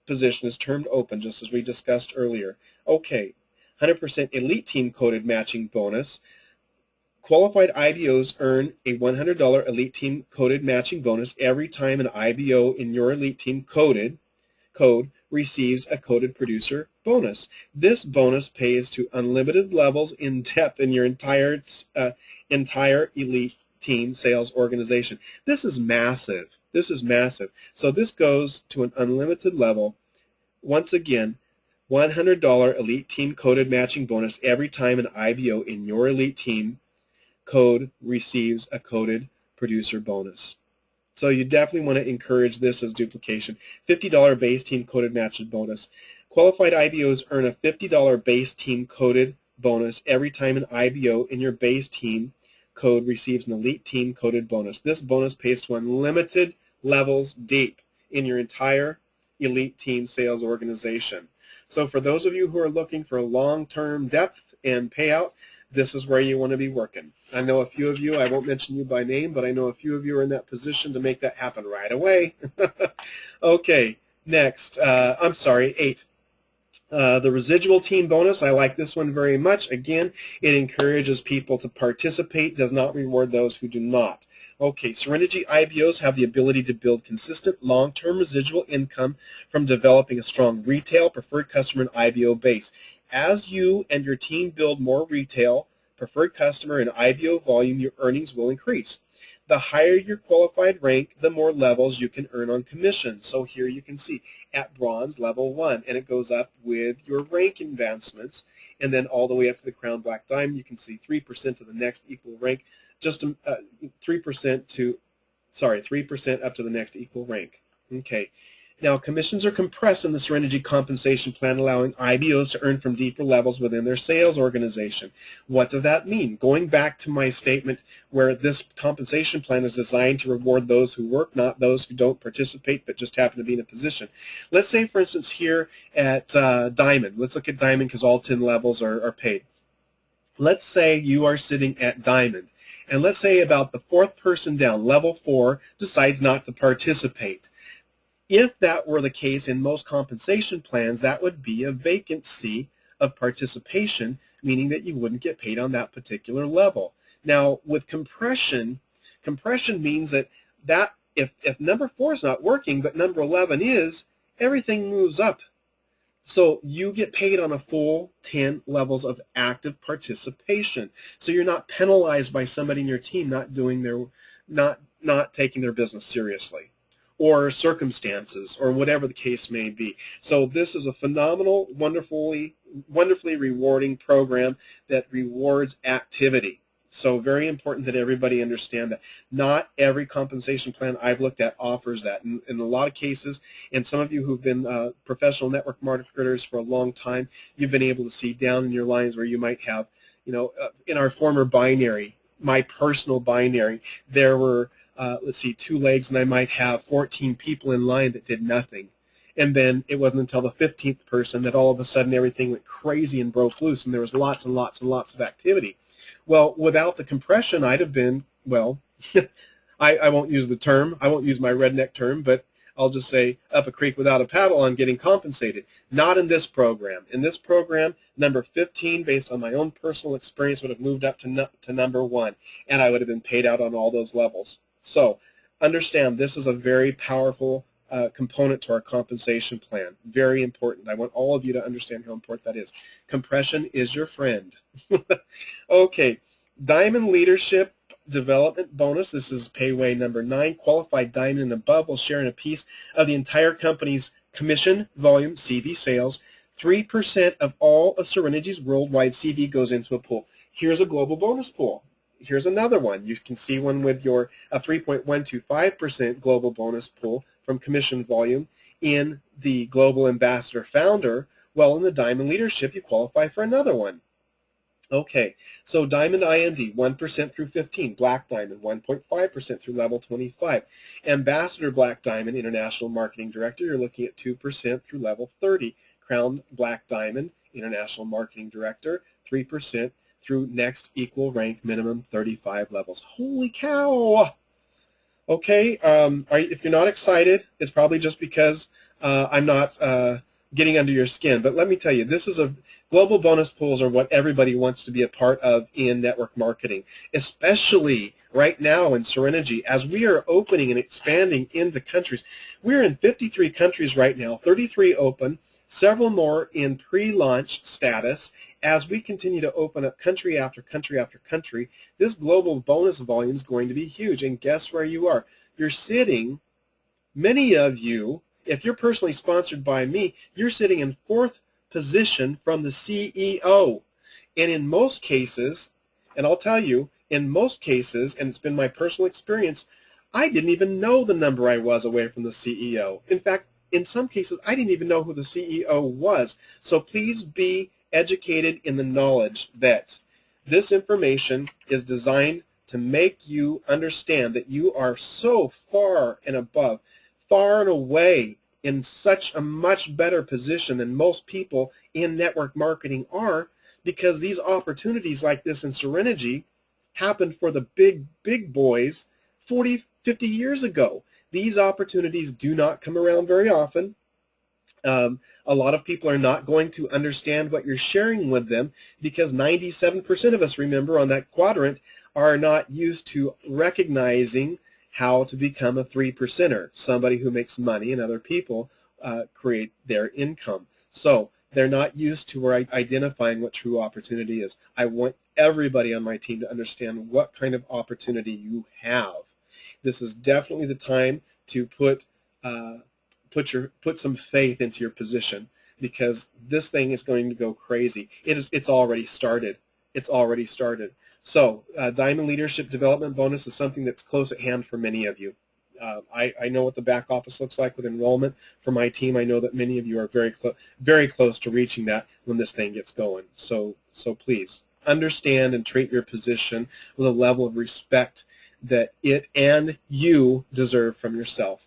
position is termed open, just as we discussed earlier. Okay, 100% elite team coded matching bonus. Qualified IBOs earn a $100 elite team coded matching bonus every time an IBO in your elite team code receives a coded producer bonus. This bonus pays to unlimited levels in depth in your entire elite team sales organization. This is massive. This is massive. So this goes to an unlimited level. Once again, $100 elite team coded matching bonus every time an IBO in your elite team code receives a coded producer bonus. So you definitely want to encourage this as duplication. $50 base team coded matching bonus. Qualified IBOs earn a $50 base team coded bonus every time an IBO in your base team code receives an elite team coded bonus. This bonus pays to unlimited levels deep in your entire elite team sales organization. So for those of you who are looking for long-term depth and payout, this is where you want to be working. I know a few of you, I won't mention you by name, but I know a few of you are in that position to make that happen right away. Okay, next, I'm sorry, 8. The residual team bonus, I like this one very much. Again, it encourages people to participate, does not reward those who do not. Okay, SereniGy IBOs have the ability to build consistent long-term residual income from developing a strong retail, preferred customer, and IBO base. As you and your team build more retail, preferred customer, and IBO volume, your earnings will increase. The higher your qualified rank, the more levels you can earn on commission. So here you can see at bronze, level 1, and it goes up with your rank advancements, and then all the way up to the crown black diamond. You can see 3% to the next equal rank, just 3% up to the next equal rank. Okay. Now, commissions are compressed in the SereniGy Compensation Plan, allowing IBOs to earn from deeper levels within their sales organization. What does that mean? Going back to my statement where this compensation plan is designed to reward those who work, not those who don't participate but just happen to be in a position. Let's say, for instance, here at Diamond. Let's look at Diamond because all 10 levels are paid. Let's say you are sitting at Diamond, and let's say about the 4th person down, level 4, decides not to participate. If that were the case in most compensation plans, that would be a vacancy of participation, meaning that you wouldn't get paid on that particular level. Now, with compression means that if number 4 is not working, but number 11 is, everything moves up. So you get paid on a full 10 levels of active participation. So you're not penalized by somebody in your team not taking their business seriously, or circumstances, or whatever the case may be. So this is a phenomenal, wonderfully rewarding program that rewards activity. So very important that everybody understand that. Not every compensation plan I've looked at offers that. In a lot of cases, and some of you who've been professional network marketers for a long time, you've been able to see down in your lines where you might have, in our former binary, my personal binary, there were let's see, 2 legs, and I might have 14 people in line that did nothing. And then it wasn't until the 15th person that all of a sudden everything went crazy and broke loose, and there was lots and lots and lots of activity. Well, without the compression, I'd have been, well, I won't use the term, I won't use my redneck term, but I'll just say up a creek without a paddle on getting compensated. Not in this program. In this program, number 15, based on my own personal experience, would have moved up to number 1, and I would have been paid out on all those levels. So understand, this is a very powerful component to our compensation plan. Very important. I want all of you to understand how important that is. Compression is your friend. Okay, Diamond Leadership Development Bonus. This is payway number 9. Qualified Diamond and above will share in a piece of the entire company's commission volume, CV sales. 3% of all of SereniGy's worldwide CV goes into a pool. Here's a global bonus pool. Here's another one. You can see one with your 3.125% global bonus pool from commission volume in the Global Ambassador Founder. Well, in the Diamond Leadership, you qualify for another one. Okay, so Diamond IND, 1% through 15. Black Diamond, 1.5% through level 25. Ambassador Black Diamond, International Marketing Director, you're looking at 2% through level 30. Crown Black Diamond, International Marketing Director, 3% through next equal rank minimum 35 levels. Holy cow! Okay, if you're not excited, it's probably just because I'm not getting under your skin. But let me tell you, global bonus pools are what everybody wants to be a part of in network marketing, especially right now in SereniGy as we are opening and expanding into countries. We're in 53 countries right now, 33 open, several more in pre-launch status. As we continue to open up country after country after country, this global bonus volume is going to be huge. And guess where you are? You're sitting, many of you, if you're personally sponsored by me, you're sitting in 4th position from the CEO. And in most cases, and I'll tell you, in most cases, and it's been my personal experience, I didn't even know the number I was away from the CEO. In fact, in some cases, I didn't even know who the CEO was. So please be educated in the knowledge that this information is designed to make you understand that you are so far and above, far and away in such a much better position than most people in network marketing are, because these opportunities like this in SereniGy happened for the big boys 40, 50 years ago. These opportunities do not come around very often. A lot of people are not going to understand what you're sharing with them, because 97% of us, remember, on that quadrant are not used to recognizing how to become a 3%er, somebody who makes money and other people create their income. So they're not used to or identifying what true opportunity is. I want everybody on my team to understand what kind of opportunity you have. This is definitely the time to put some faith into your position, because this thing is going to go crazy. It's already started. It's already started. So Diamond Leadership Development Bonus is something that's close at hand for many of you. I know what the back office looks like with enrollment for my team. I know that many of you are very close to reaching that when this thing gets going. So please understand and treat your position with a level of respect that it and you deserve from yourself.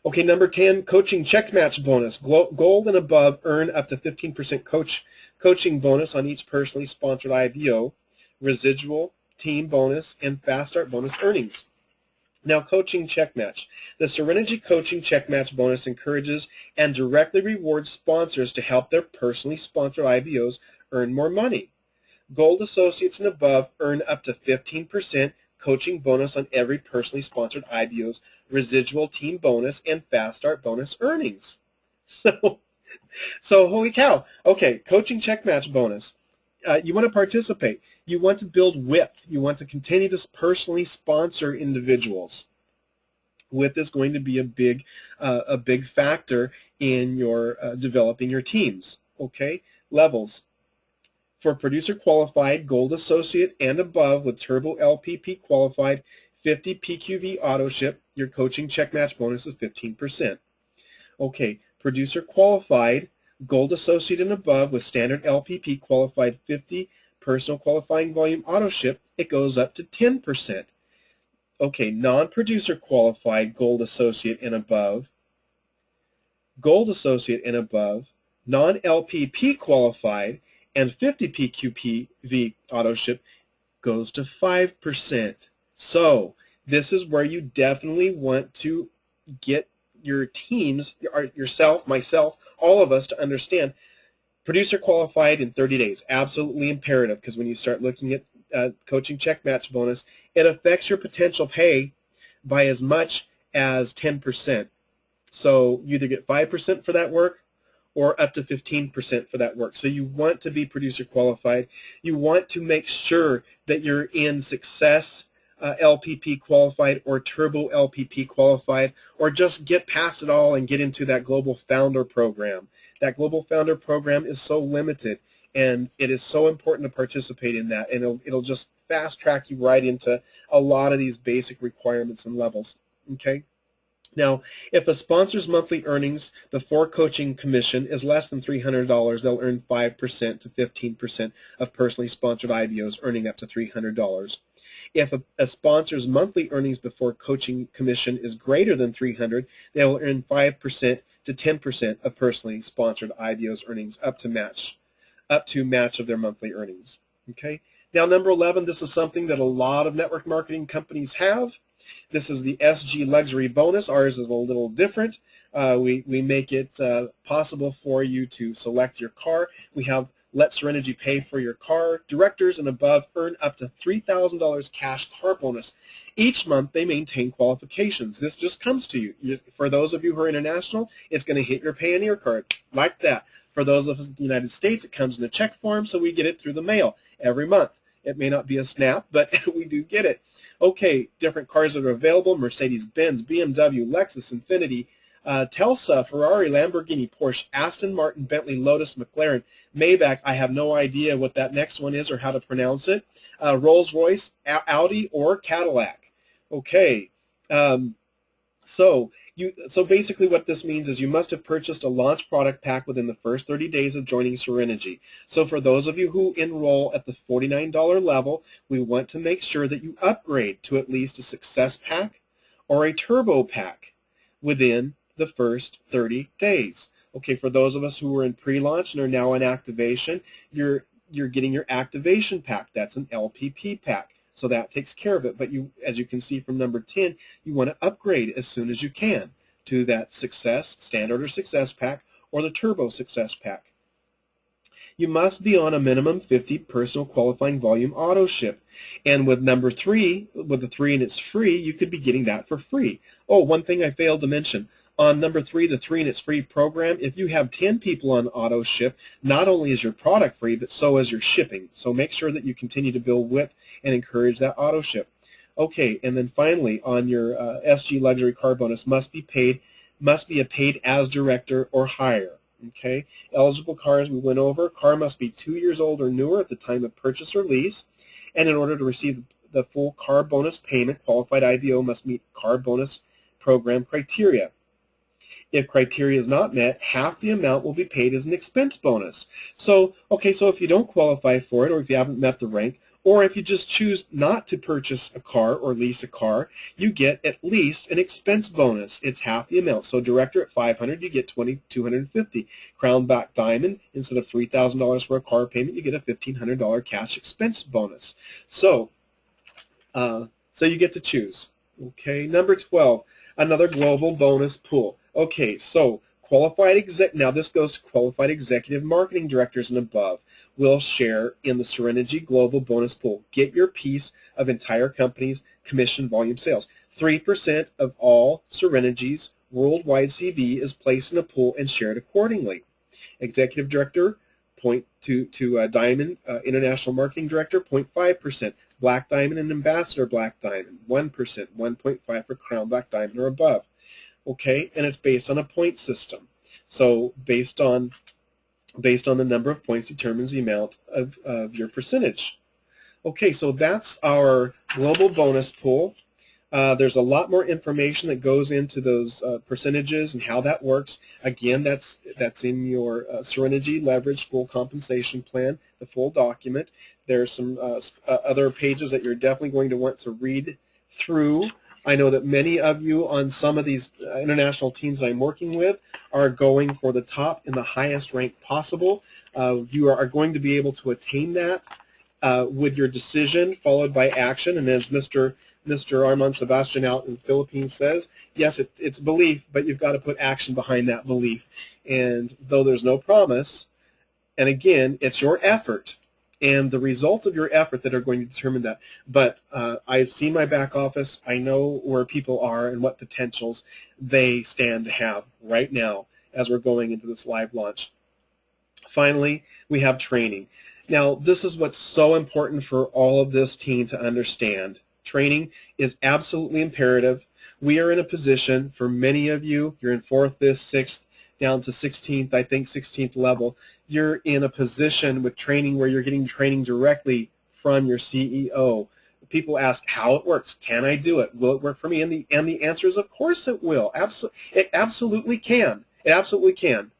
Okay, number 10, coaching check match bonus. Gold and above earn up to 15% coaching bonus on each personally sponsored IBO, residual, team bonus, and fast start bonus earnings. Now, coaching check match. The SereniGy coaching check match bonus encourages and directly rewards sponsors to help their personally sponsored IBOs earn more money. Gold associates and above earn up to 15% coaching bonus on every personally sponsored IBO's residual team bonus and fast start bonus earnings. So holy cow. Okay, coaching check match bonus. You want to participate. You want to build width. You want to continue to personally sponsor individuals. Width is going to be a big factor in your developing your teams. Okay, levels. For producer qualified, gold associate and above with turbo LPP qualified, 50 PQV auto ship, your coaching check match bonus is 15%. Okay, producer qualified, gold associate and above with standard LPP qualified, 50 personal qualifying volume auto ship, it goes up to 10%. Okay, non-producer qualified, gold associate and above, non-LPP qualified, and 50 PQPV auto ship goes to 5%. So this is where you definitely want to get your teams, yourself, myself, all of us to understand producer qualified in 30 days. Absolutely imperative, because when you start looking at coaching check match bonus, it affects your potential pay by as much as 10%. So you either get 5% for that work or up to 15% for that work. So you want to be producer qualified. You want to make sure that you're in success LPP qualified or turbo LPP qualified, or just get past it all and get into that global founder program. That global founder program is so limited, and it is so important to participate in that, and it'll just fast track you right into a lot of these basic requirements and levels. Okay. Now, if a sponsor's monthly earnings before coaching commission is less than $300, they'll earn 5% to 15% of personally sponsored IBOs, earning up to $300. If a sponsor's monthly earnings before coaching commission is greater than $300, they will earn 5% to 10% of personally sponsored IBOs earnings up to match of their monthly earnings. Okay. Now, number 11, this is something that a lot of network marketing companies have. This is the SG Luxury Bonus. Ours is a little different. We make it possible for you to select your car. We have Let SereniGy Pay for Your Car. Directors and above earn up to $3,000 cash car bonus. Each month they maintain qualifications. This just comes to you. For those of you who are international, it's going to hit your Payoneer card like that. For those of us in the United States, it comes in a check form, so we get it through the mail every month. It may not be a snap, but we do get it. Okay, different cars that are available: Mercedes-Benz, BMW, Lexus, Infiniti, Telsa, Ferrari, Lamborghini, Porsche, Aston Martin, Bentley, Lotus, McLaren, Maybach. I have no idea what that next one is or how to pronounce it. Rolls-Royce, Audi, or Cadillac. Okay, so basically what this means is you must have purchased a launch product pack within the first 30 days of joining SereniGy. So for those of you who enroll at the $49 level, we want to make sure that you upgrade to at least a success pack or a turbo pack within the first 30 days. Okay, for those of us who were in pre-launch and are now in activation, you're getting your activation pack. That's an LPP pack. So that takes care of it. But you, as you can see from number 10, you want to upgrade as soon as you can to that Success, Standard or Success pack, or the Turbo Success pack. You must be on a minimum 50 personal qualifying volume auto ship. And with number 3, with the 3 and it's free, you could be getting that for free. Oh, one thing I failed to mention. On number 3, the 3 and it's free program, if you have 10 people on auto ship, not only is your product free, but so is your shipping. So make sure that you continue to build with and encourage that auto ship. Okay, and then finally, on your SG Luxury Car Bonus, must be a paid as director or higher. Okay, eligible cars we went over. Car must be 2 years old or newer at the time of purchase or lease, and in order to receive the full car bonus payment, qualified IVO must meet car bonus program criteria. If criteria is not met, half the amount will be paid as an expense bonus. So, okay, so if you don't qualify for it, or if you haven't met the rank, or if you just choose not to purchase a car or lease a car, you get at least an expense bonus. It's half the amount. So director at $500, you get $2,250. Crown Back Diamond, instead of $3,000 for a car payment, you get a $1,500 cash expense bonus. So you get to choose. Okay, number 12, another global bonus pool. Okay, so now this goes to qualified executive marketing directors and above will share in the SereniGy Global Bonus Pool. Get your piece of entire company's commission volume sales. 3% of all SereniGy's worldwide CV is placed in a pool and shared accordingly. Executive director, Diamond International Marketing Director, 0.5%. Black Diamond and Ambassador Black Diamond, 1%, 1.5 for Crown Black Diamond or above. Okay, and it's based on a point system. So based on the number of points determines the amount of your percentage. Okay, so that's our global bonus pool. There's a lot more information that goes into those percentages and how that works. Again, that's in your SereniGy Leveraged Full Compensation Plan, the full document. There's some other pages that you're definitely going to want to read through. I know that many of you on some of these international teams I'm working with are going for the top and the highest rank possible. You are going to be able to attain that with your decision followed by action. And as Mr. Armand Sebastian out in the Philippines says, yes, it's belief, but you've got to put action behind that belief. And though there's no promise, and again, it's your effort and the results of your effort that are going to determine that. But I've seen my back office. I know where people are and what potentials they stand to have right now as we're going into this live launch. Finally, we have training. Now, this is what's so important for all of this team to understand. Training is absolutely imperative. We are in a position, for many of you, you're in 4th, 5th, 6th, down to 16th, I think 16th level, you're in a position with training where you're getting training directly from your CEO. People ask how it works. Can I do it? Will it work for me? And the answer is, of course it will. It absolutely can. It absolutely can.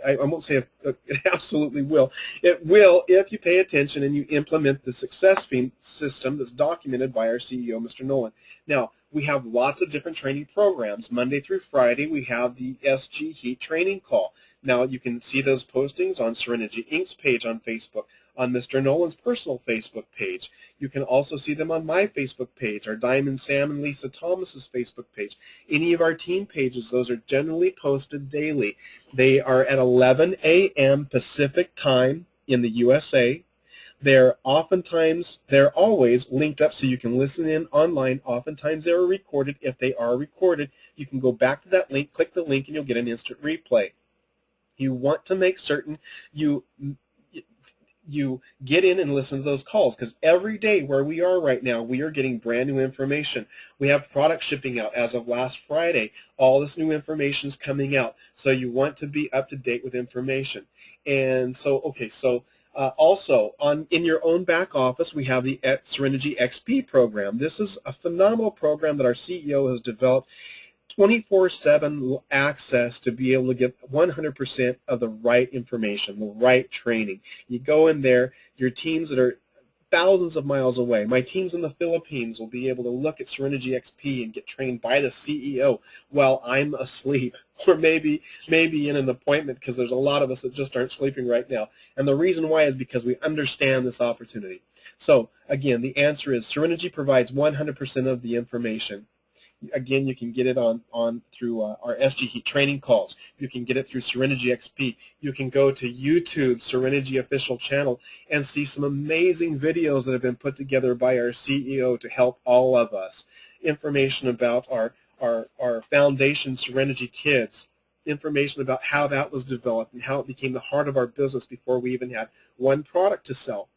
I won't say it absolutely will. It will if you pay attention and you implement the success system that's documented by our CEO, Mr. Nolan. Now, we have lots of different training programs. Monday through Friday, we have the SG Heat training call. Now, you can see those postings on SereniGy Inc.'s page on Facebook, on Mr. Nolan's personal Facebook page. You can also see them on my Facebook page, our Diamond Sam and Lisa Thomas's Facebook page. Any of our team pages, those are generally posted daily. They are at 11 a.m. Pacific time in the USA. They're always linked up so you can listen in online. Oftentimes they are recorded. If they are recorded, you can go back to that link, click the link, and you'll get an instant replay. You want to make certain you get in and listen to those calls, because every day where we are right now, we are getting brand new information. We have product shipping out as of last Friday. All this new information is coming out, so you want to be up to date with information. And so, okay, so also, in your own back office, we have the SereniGy XP program. This is a phenomenal program that our CEO has developed. 24/7 access to be able to get 100% of the right information, the right training. You go in there, your teams that are thousands of miles away. My teams in the Philippines will be able to look at SereniGy XP and get trained by the CEO while I'm asleep, or maybe in an appointment, because there's a lot of us that just aren't sleeping right now. And the reason why is because we understand this opportunity. So again, the answer is SereniGy provides 100% of the information. Again, you can get it on through our SG Heat training calls. You can get it through SereniGy XP. You can go to YouTube, SereniGy official channel, and see some amazing videos that have been put together by our CEO to help all of us. Information about our foundation, SereniGy Kids. Information about how that was developed and how it became the heart of our business before we even had one product to sell.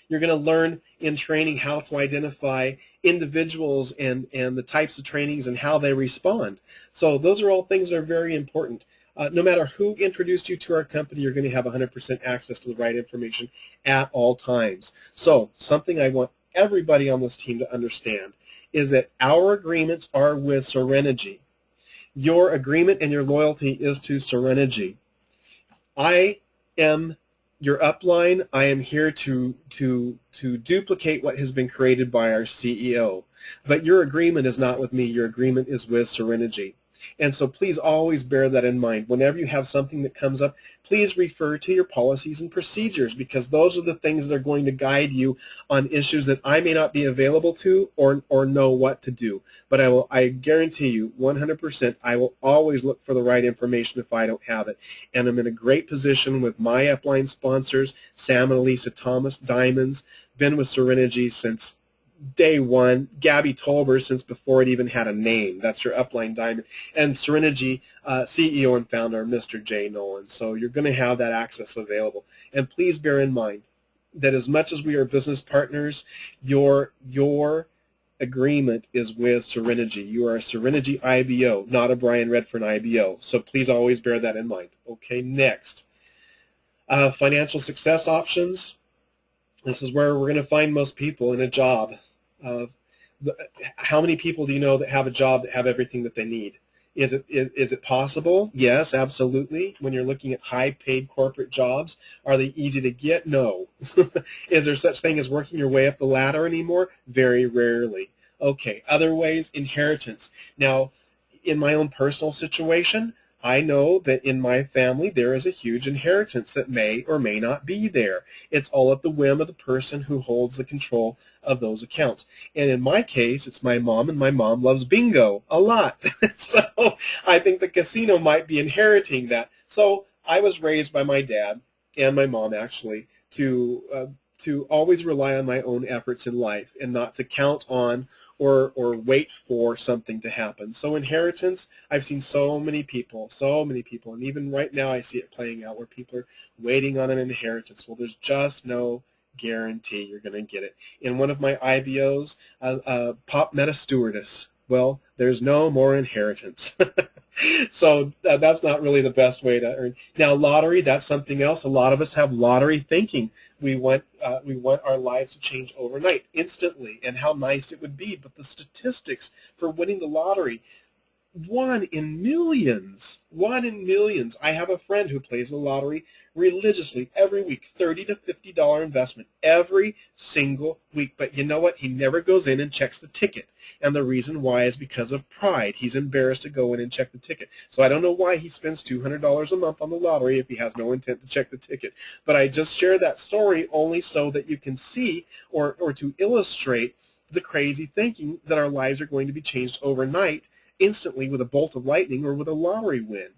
You're going to learn in training how to identify individuals and the types of trainings and how they respond. So those are all things that are very important. No matter who introduced you to our company, you're going to have 100% access to the right information at all times. So something I want everybody on this team to understand is that our agreements are with SereniGy. Your agreement and your loyalty is to SereniGy. I am your upline. I am here to duplicate what has been created by our CEO. But your agreement is not with me. Your agreement is with SereniGy. And so please always bear that in mind. Whenever you have something that comes up, please refer to your policies and procedures, because those are the things that are going to guide you on issues that I may not be available to or know what to do. But I guarantee you 100% I will always look for the right information if I don't have it. And I'm in a great position with my upline sponsors, Sam and Elisa Thomas, Diamonds, been with SereniGy since day one, Gabby Tolber since before it even had a name. That's your upline diamond. And SereniGy CEO and founder, Mr. Jay Nolan. So you're going to have that access available. And please bear in mind that as much as we are business partners, your agreement is with SereniGy. You are a SereniGy IBO, not a Brian Redfern IBO. So please always bear that in mind. Okay, next. Financial success options. This is where we're going to find most people in a job. How many people do you know that have a job that have everything that they need? Is it possible? Yes, absolutely. When you're looking at high-paid corporate jobs, are they easy to get? No. Is there such thing as working your way up the ladder anymore? Very rarely. Okay, other ways, inheritance. Now, in my own personal situation, I know that in my family there is a huge inheritance that may or may not be there. It's all at the whim of the person who holds the control of those accounts. And in my case, it's my mom, and my mom loves bingo a lot. So I think the casino might be inheriting that. So I was raised by my dad and my mom, actually, to always rely on my own efforts in life and not to count on or wait for something to happen. So inheritance, I've seen so many people, and even right now I see it playing out where people are waiting on an inheritance. Well, there's just no guarantee you're going to get it. In one of my IBOs, Pop met a stewardess. Well, there's no more inheritance. So that's not really the best way to earn. Now, lottery, that's something else. A lot of us have lottery thinking. We want our lives to change overnight, instantly, and how nice it would be. But the statistics for winning the lottery, 1 in millions. 1 in millions. I have a friend who plays the lottery religiously every week, $30 to $50 investment every single week. But you know what? He never goes in and checks the ticket. And the reason why is because of pride. He's embarrassed to go in and check the ticket. So I don't know why he spends $200 a month on the lottery if he has no intent to check the ticket. But I just share that story only so that you can see or to illustrate the crazy thinking that our lives are going to be changed overnight, instantly, with a bolt of lightning or with a lottery win.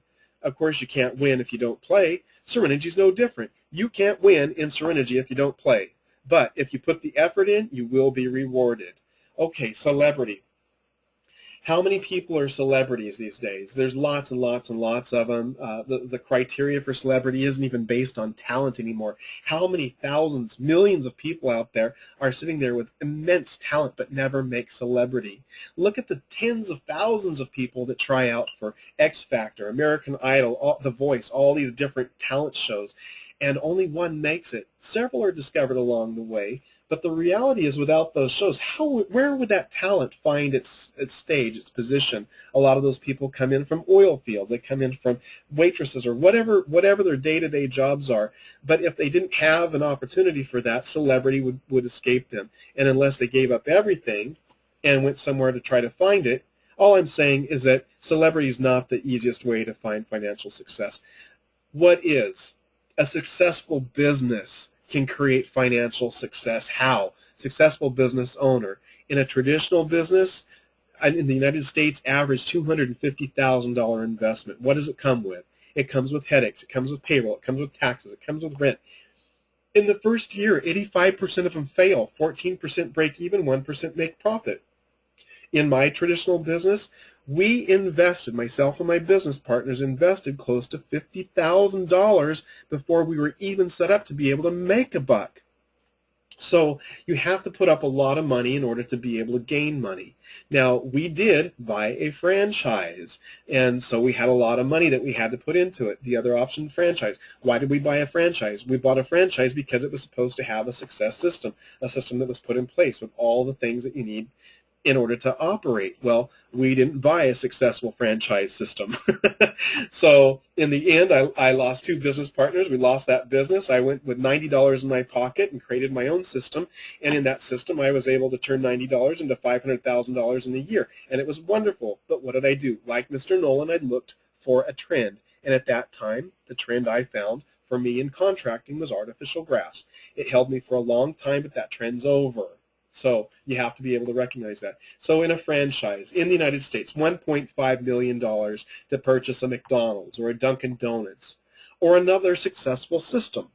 Of course, you can't win if you don't play. SereniGy's no different. You can't win in SereniGy if you don't play. But if you put the effort in, you will be rewarded. Okay, celebrity. How many people are celebrities these days? There's lots and lots and lots of them. The criteria for celebrity isn't even based on talent anymore. How many thousands, millions of people out there are sitting there with immense talent but never make celebrity? Look at the tens of thousands of people that try out for X Factor, American Idol, The Voice, all these different talent shows, and only one makes it. Several are discovered along the way, But the reality is, without those shows, where would that talent find its stage, its position? A lot of those people come in from oil fields. They come in from waitresses or whatever their day-to-day jobs are. But if they didn't have an opportunity for that, celebrity would escape them. And unless they gave up everything and went somewhere to try to find it, all I'm saying is that celebrity is not the easiest way to find financial success. What is? A successful business can create financial success. How? Successful business owner. In a traditional business, in the United States, average $250,000 investment. What does it come with? It comes with headaches. It comes with payroll. It comes with taxes. It comes with rent. In the first year, 85% of them fail. 14% break even. 1% make profit. In my traditional business, we invested, myself and my business partners invested close to $50,000 before we were even set up to be able to make a buck. So you have to put up a lot of money in order to be able to gain money. Now, we did buy a franchise, and so we had a lot of money that we had to put into it. The other option, franchise. Why did we buy a franchise? We bought a franchise because it was supposed to have a success system, a system that was put in place with all the things that you need in order to operate. Well, we didn't buy a successful franchise system. So in the end, I lost 2 business partners. We lost that business. I went with $90 in my pocket and created my own system. And in that system, I was able to turn $90 into $500,000 in a year. And it was wonderful. But what did I do? Like Mr. Nolan, I looked for a trend. And at that time, the trend I found for me in contracting was artificial grass. It held me for a long time, but that trend's over. So you have to be able to recognize that. So in a franchise, in the United States, $1.5 million to purchase a McDonald's or a Dunkin' Donuts or another successful system.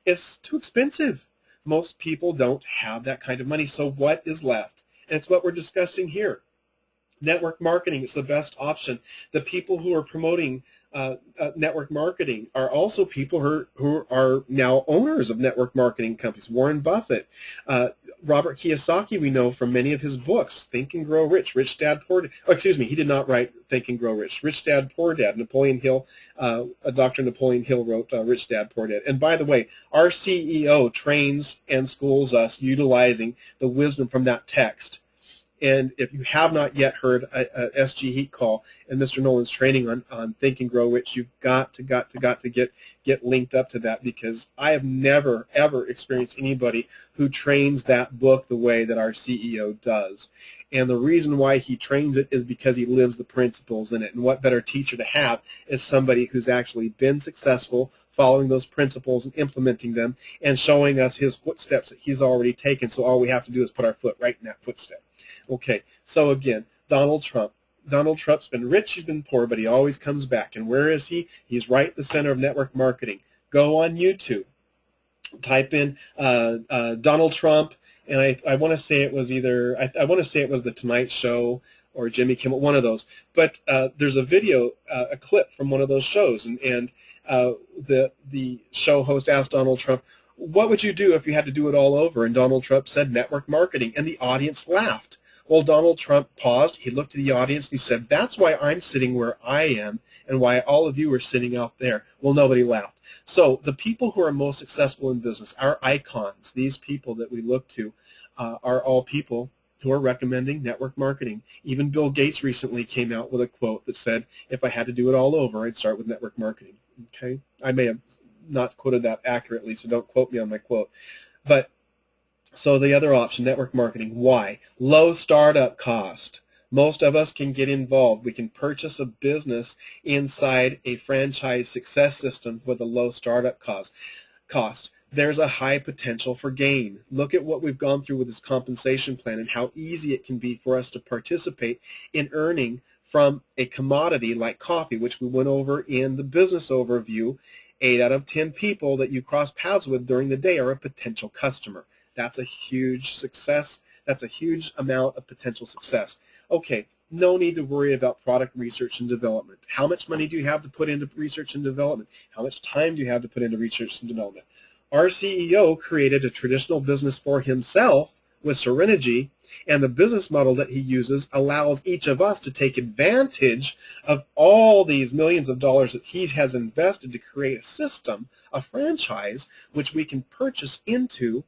It's too expensive. Most people don't have that kind of money. So what is left? And it's what we're discussing here. Network marketing is the best option. The people who are promoting network marketing are also people who are now owners of network marketing companies. Warren Buffett, Robert Kiyosaki, we know from many of his books, Think and Grow Rich, Rich Dad, Poor Dad. Oh, excuse me, he did not write Think and Grow Rich. Rich Dad, Poor Dad. Napoleon Hill, Dr. Napoleon Hill wrote Rich Dad, Poor Dad. And by the way, our CEO trains and schools us utilizing the wisdom from that text. And if you have not yet heard a SG Heat call and Mr. Nolan's training on Think and Grow Rich, you've got to get linked up to that, because I have never, ever experienced anybody who trains that book the way that our CEO does. And the reason why he trains it is because he lives the principles in it. And what better teacher to have is somebody who's actually been successful following those principles and implementing them and showing us his footsteps that he's already taken. So all we have to do is put our foot right in that footstep. Okay, so again, Donald Trump. Donald Trump's been rich, he's been poor, but he always comes back. And where is he? He's right at the center of network marketing. Go on YouTube, type in Donald Trump, and I want to say it was either, I want to say it was The Tonight Show or Jimmy Kimmel, one of those. But there's a video, a clip from one of those shows, and the show host asked Donald Trump, what would you do if you had to do it all over? And Donald Trump said network marketing, and the audience laughed. Well, Donald Trump paused, he looked at the audience, and he said, that's why I'm sitting where I am and why all of you are sitting out there. Well, nobody laughed. So the people who are most successful in business, our icons, these people that we look to, are all people who are recommending network marketing. Even Bill Gates recently came out with a quote that said, if I had to do it all over, I'd start with network marketing. Okay, I may have not quoted that accurately, so don't quote me on my quote. But so the other option, network marketing. Why? Low startup cost. Most of us can get involved. We can purchase a business inside a franchise success system with a low startup cost. There's a high potential for gain. Look at what we've gone through with this compensation plan and how easy it can be for us to participate in earning from a commodity like coffee, which we went over in the business overview. 8 out of 10 people that you cross paths with during the day are a potential customer. That's a huge success. That's a huge amount of potential success. Okay, no need to worry about product research and development. How much money do you have to put into research and development? How much time do you have to put into research and development? Our CEO created a traditional business for himself with SereniGy, and the business model that he uses allows each of us to take advantage of all these millions of dollars that he has invested to create a system, a franchise, which we can purchase into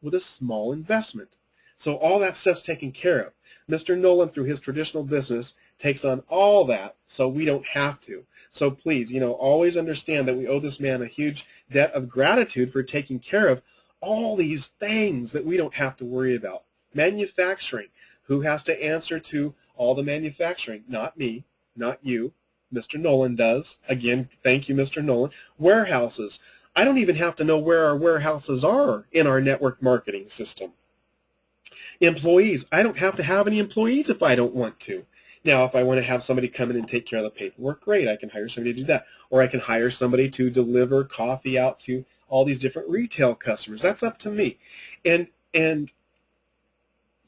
with a small investment. So all that stuff's taken care of. Mr. Nolan, through his traditional business, takes on all that so we don't have to. So please, always understand that we owe this man a huge debt of gratitude for taking care of all these things that we don't have to worry about. Manufacturing. Who has to answer to all the manufacturing? Not me, not you. Mr. Nolan does. Again, thank you, Mr. Nolan. Warehouses. I don't even have to know where our warehouses are in our network marketing system. Employees. I don't have to have any employees if I don't want to. Now, if I want to have somebody come in and take care of the paperwork, great. I can hire somebody to do that. Or I can hire somebody to deliver coffee out to all these different retail customers. That's up to me. And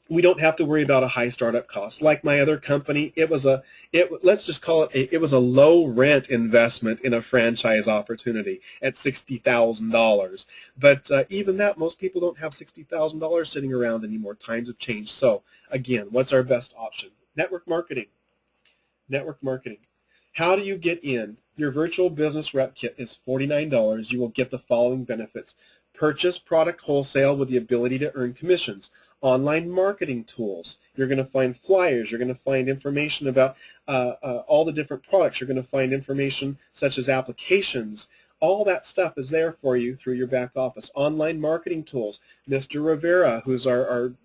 we don't have to worry about a high startup cost. Like my other company, let's just call it was a low rent investment in a franchise opportunity at $60,000. But even that, most people don't have $60,000 sitting around anymore. Times have changed. So again, what's our best option? Network marketing. Network marketing. How do you get in? Your virtual business rep kit is $49. You will get the following benefits. Purchase product wholesale with the ability to earn commissions. Online marketing tools. You're going to find flyers. You're going to find information about all the different products. You're going to find information such as applications. All that stuff is there for you through your back office. Online marketing tools. Mr. Rivera, who's our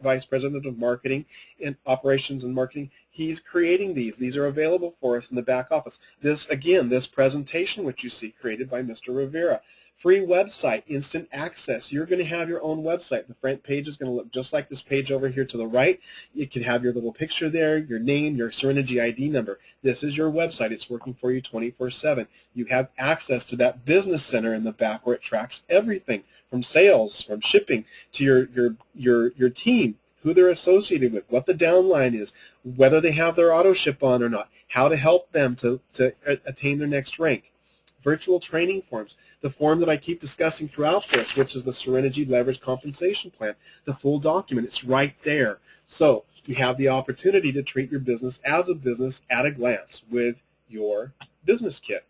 Vice President of Marketing and Operations and Marketing, he's creating these. These are available for us in the back office. This presentation, which you see, created by Mr. Rivera. Free website, instant access. You're going to have your own website. The front page is going to look just like this page over here to the right. You can have your little picture there, your name, your SereniGy ID number. This is your website. It's working for you 24/7. You have access to that business center in the back where it tracks everything from sales, from shipping, to your team, who they're associated with, what the downline is, whether they have their auto ship on or not, how to help them to attain their next rank. Virtual training forms. The form that I keep discussing throughout this, which is the SereniGy Leveraged Compensation Plan, the full document, it's right there. So you have the opportunity to treat your business as a business at a glance with your business kit.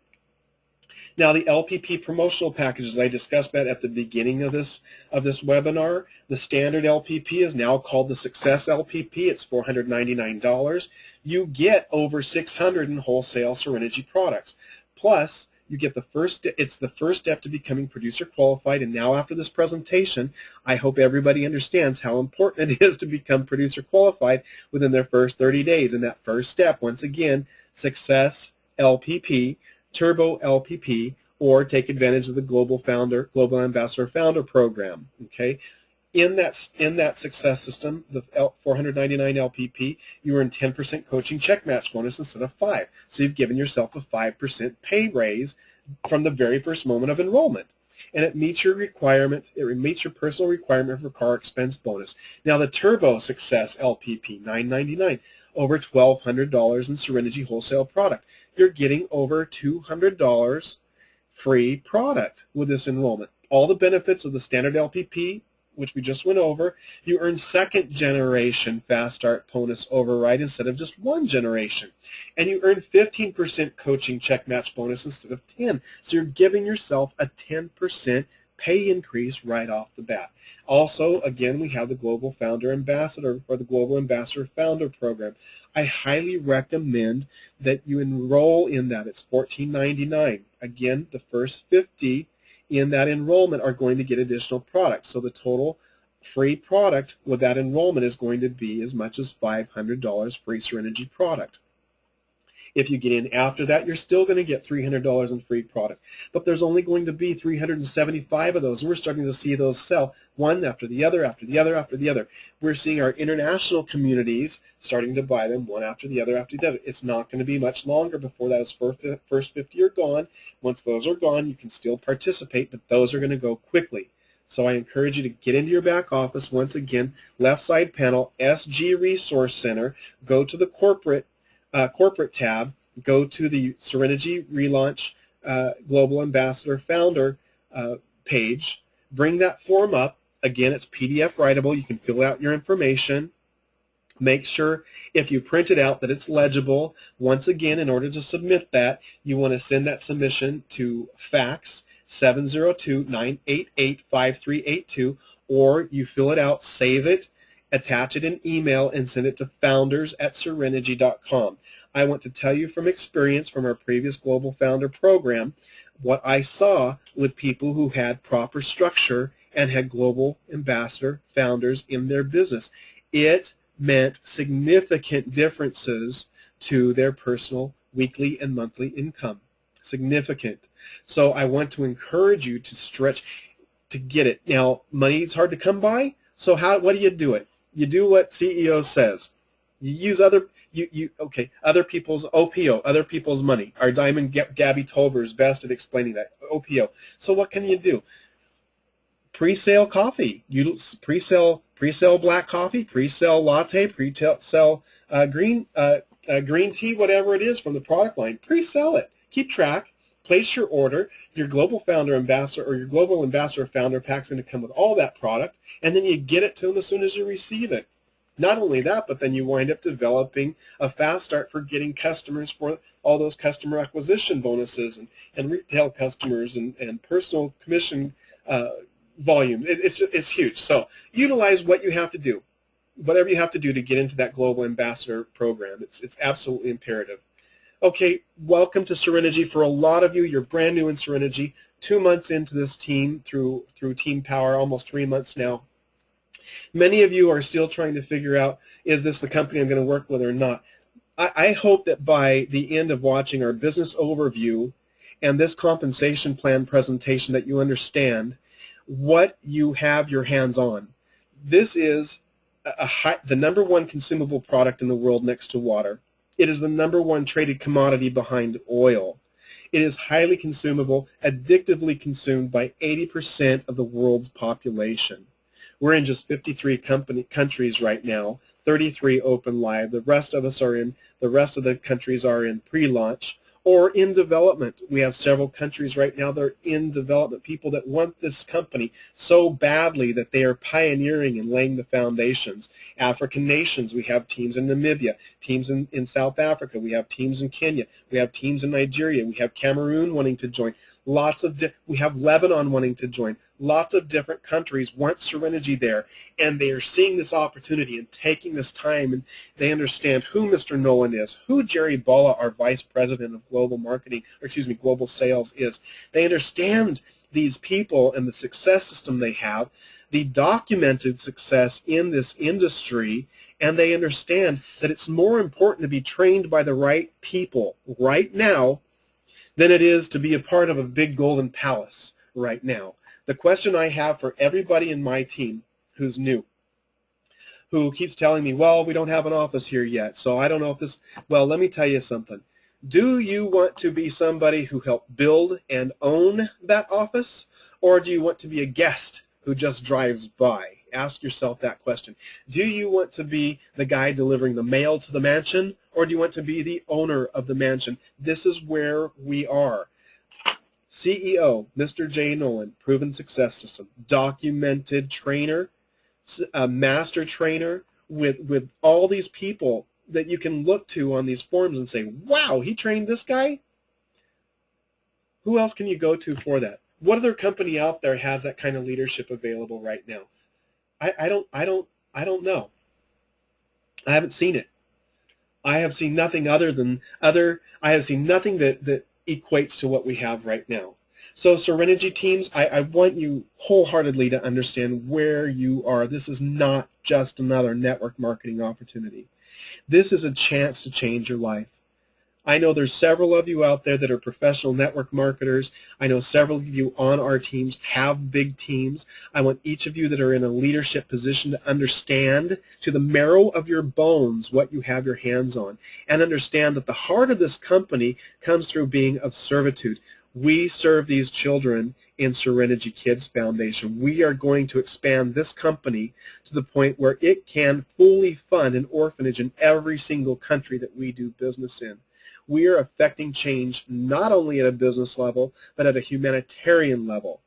Now, the LPP promotional packages, I discussed that at the beginning of this webinar. The standard LPP is now called the Success LPP. It's $499. You get over 600 in wholesale SereniGy products. Plus, you get it's the first step to becoming producer qualified, and now after this presentation, I hope everybody understands how important it is to become producer qualified within their first 30 days. And that first step, once again, Success LPP, Turbo LPP, or take advantage of the Global Ambassador Founder Program. Okay. In that success system, the 499 LPP, you earn 10% coaching check match bonus instead of 5. So you've given yourself a 5% pay raise from the very first moment of enrollment. And it meets your requirement, it meets your personal requirement for car expense bonus. Now the Turbo Success LPP, $999, over $1,200 in SereniGy wholesale product. You're getting over $200 free product with this enrollment. All the benefits of the standard LPP, which we just went over. You earn second generation Fast Start bonus override instead of just one generation. And you earn 15% coaching check match bonus instead of 10. So you're giving yourself a 10% pay increase right off the bat. Also, again, we have the Global Founder Ambassador or the Global Ambassador Founder Program. I highly recommend that you enroll in that. It's $14.99. Again, the first 50 in that enrollment are going to get additional products. So the total free product with that enrollment is going to be as much as $500 free SereniGy product. If you get in after that, you're still going to get $300 in free product. But there's only going to be 375 of those. We're starting to see those sell one after the other, after the other, after the other. We're seeing our international communities starting to buy them one after the other, after the other. It's not going to be much longer before those first 50 are gone. Once those are gone, you can still participate, but those are going to go quickly. So I encourage you to get into your back office. Once again, left side panel, SG Resource Center. Go to the corporate tab, go to the SereniGy Relaunch Global Ambassador Founder page, bring that form up. Again, it's PDF writable. You can fill out your information. Make sure if you print it out that it's legible. Once again, in order to submit that, you want to send that submission to fax 702-988-5382, or you fill it out, save it, attach it in email, and send it to founders@SereniGy.com. I want to tell you from experience from our previous Global Founder program what I saw with people who had proper structure and had global ambassador founders in their business. It meant significant differences to their personal weekly and monthly income. Significant. So I want to encourage you to stretch to get it. Now, money is hard to come by, so what do you do it? You do what CEO says. You use other people's OPO, other people's money. Our Diamond Gabby Tolber is best at explaining that, OPO. So what can you do? Pre-sale coffee. You pre-sale black coffee, pre-sale latte, pre-sale green tea, whatever it is from the product line. Pre-sell it. Keep track. Place your order. Your global founder ambassador or your global ambassador founder pack's going to come with all that product, and then you get it to them as soon as you receive it. Not only that, but then you wind up developing a fast start for getting customers for all those customer acquisition bonuses and retail customers and personal commission volume. It's huge. So utilize what you have to do, whatever you have to do to get into that global ambassador program. It's absolutely imperative. Okay, welcome to SereniGy. For a lot of you, you're brand new in SereniGy, 2 months into this team through Team Power, almost 3 months now. Many of you are still trying to figure out, is this the company I'm going to work with or not? I hope that by the end of watching our business overview and this compensation plan presentation that you understand what you have your hands on. This is the #1 consumable product in the world next to water. It is the #1 traded commodity behind oil. It is highly consumable, addictively consumed by 80% of the world's population. We're in just 53 countries right now, 33 open live. The rest of the countries are in pre-launch or in development. We have several countries right now that are in development, people that want this company so badly that they are pioneering and laying the foundations. African nations, we have teams in Namibia, teams in South Africa, we have teams in Kenya, we have teams in Nigeria, we have Cameroon wanting to join, we have Lebanon wanting to join. Lots of different countries want SereniGy there, and they are seeing this opportunity and taking this time, and they understand who Mr. Nolan is, who Jerry Balla, our Vice President of Global Marketing, or excuse me, Global Sales is. They understand these people and the success system they have, the documented success in this industry, and they understand that it's more important to be trained by the right people right now than it is to be a part of a big golden palace right now. The question I have for everybody in my team who's new, who keeps telling me, well, we don't have an office here yet, so I don't know if this, well, let me tell you something. Do you want to be somebody who helped build and own that office, or do you want to be a guest who just drives by? Ask yourself that question. Do you want to be the guy delivering the mail to the mansion, or do you want to be the owner of the mansion? This is where we are. CEO, Mr. J. Nolan, proven success system, documented trainer, a master trainer with all these people that you can look to on these forums and say, wow, he trained this guy? Who else can you go to for that? What other company out there has that kind of leadership available right now? I don't know. I haven't seen it. I have seen nothing I have seen nothing that equates to what we have right now. So SereniGy teams, I want you wholeheartedly to understand where you are. This is not just another network marketing opportunity. This is a chance to change your life. I know there's several of you out there that are professional network marketers. I know several of you on our teams have big teams. I want each of you that are in a leadership position to understand to the marrow of your bones what you have your hands on, and understand that the heart of this company comes through being of servitude. We serve these children in SereniGy Kids Foundation. We are going to expand this company to the point where it can fully fund an orphanage in every single country that we do business in. We are affecting change not only at a business level, but at a humanitarian level.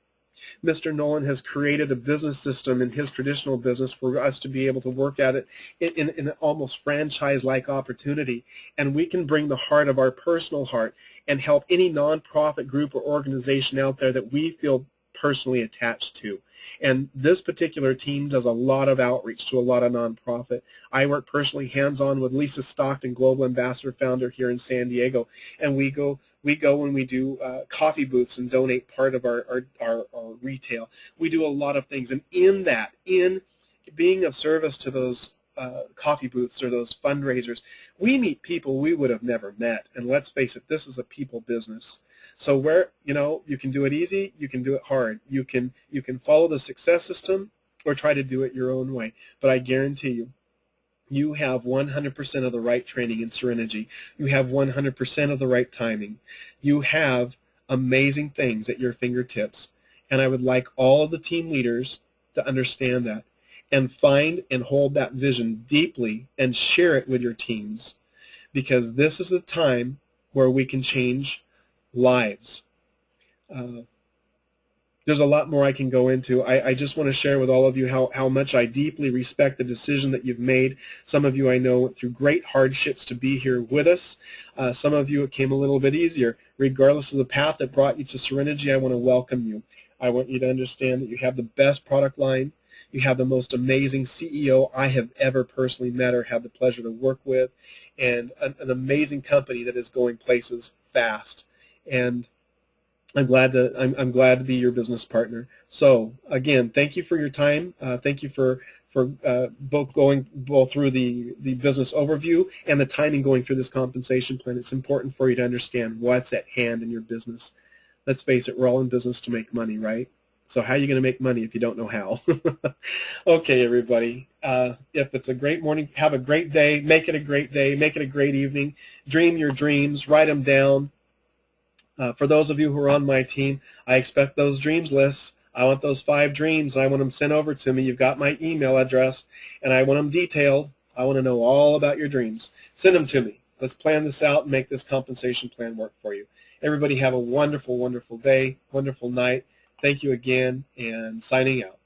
Mr. Nolan has created a business system in his traditional business for us to be able to work at it in an almost franchise-like opportunity, and we can bring the heart of our personal heart and help any nonprofit group or organization out there that we feel personally attached to. And this particular team does a lot of outreach to a lot of nonprofit. I work personally hands-on with Lisa Stockton, Global Ambassador Founder here in San Diego, and we go and we do coffee booths and donate part of our retail. We do a lot of things, and in being of service to those coffee booths or those fundraisers, we meet people we would have never met. And let's face it, this is a people business. So where, you can do it easy, you can do it hard. You can follow the success system or try to do it your own way. But I guarantee you, you have 100% of the right training in SereniGy. You have 100% of the right timing. You have amazing things at your fingertips. And I would like all of the team leaders to understand that and find and hold that vision deeply and share it with your teams, because this is the time where we can change lives. There's a lot more I can go into. I just want to share with all of you how much I deeply respect the decision that you've made. Some of you I know went through great hardships to be here with us. Some of you it came a little bit easier. Regardless of the path that brought you to SereniGy, I want to welcome you. I want you to understand that you have the best product line. You have the most amazing CEO I have ever personally met or had the pleasure to work with, and an amazing company that is going places fast. And I'm glad to be your business partner. So again, thank you for your time. Thank you for both through the business overview and the timing going through this compensation plan. It's important for you to understand what's at hand in your business. Let's face it, we're all in business to make money, right? So how are you going to make money if you don't know how? Okay, everybody. If it's a great morning, have a great day. Make it a great day. Make it a great evening. Dream your dreams. Write them down. For those of you who are on my team, I expect those dreams lists. I want those 5 dreams. I want them sent over to me. You've got my email address, and I want them detailed. I want to know all about your dreams. Send them to me. Let's plan this out and make this compensation plan work for you. Everybody have a wonderful, wonderful day, wonderful night. Thank you again, and signing out.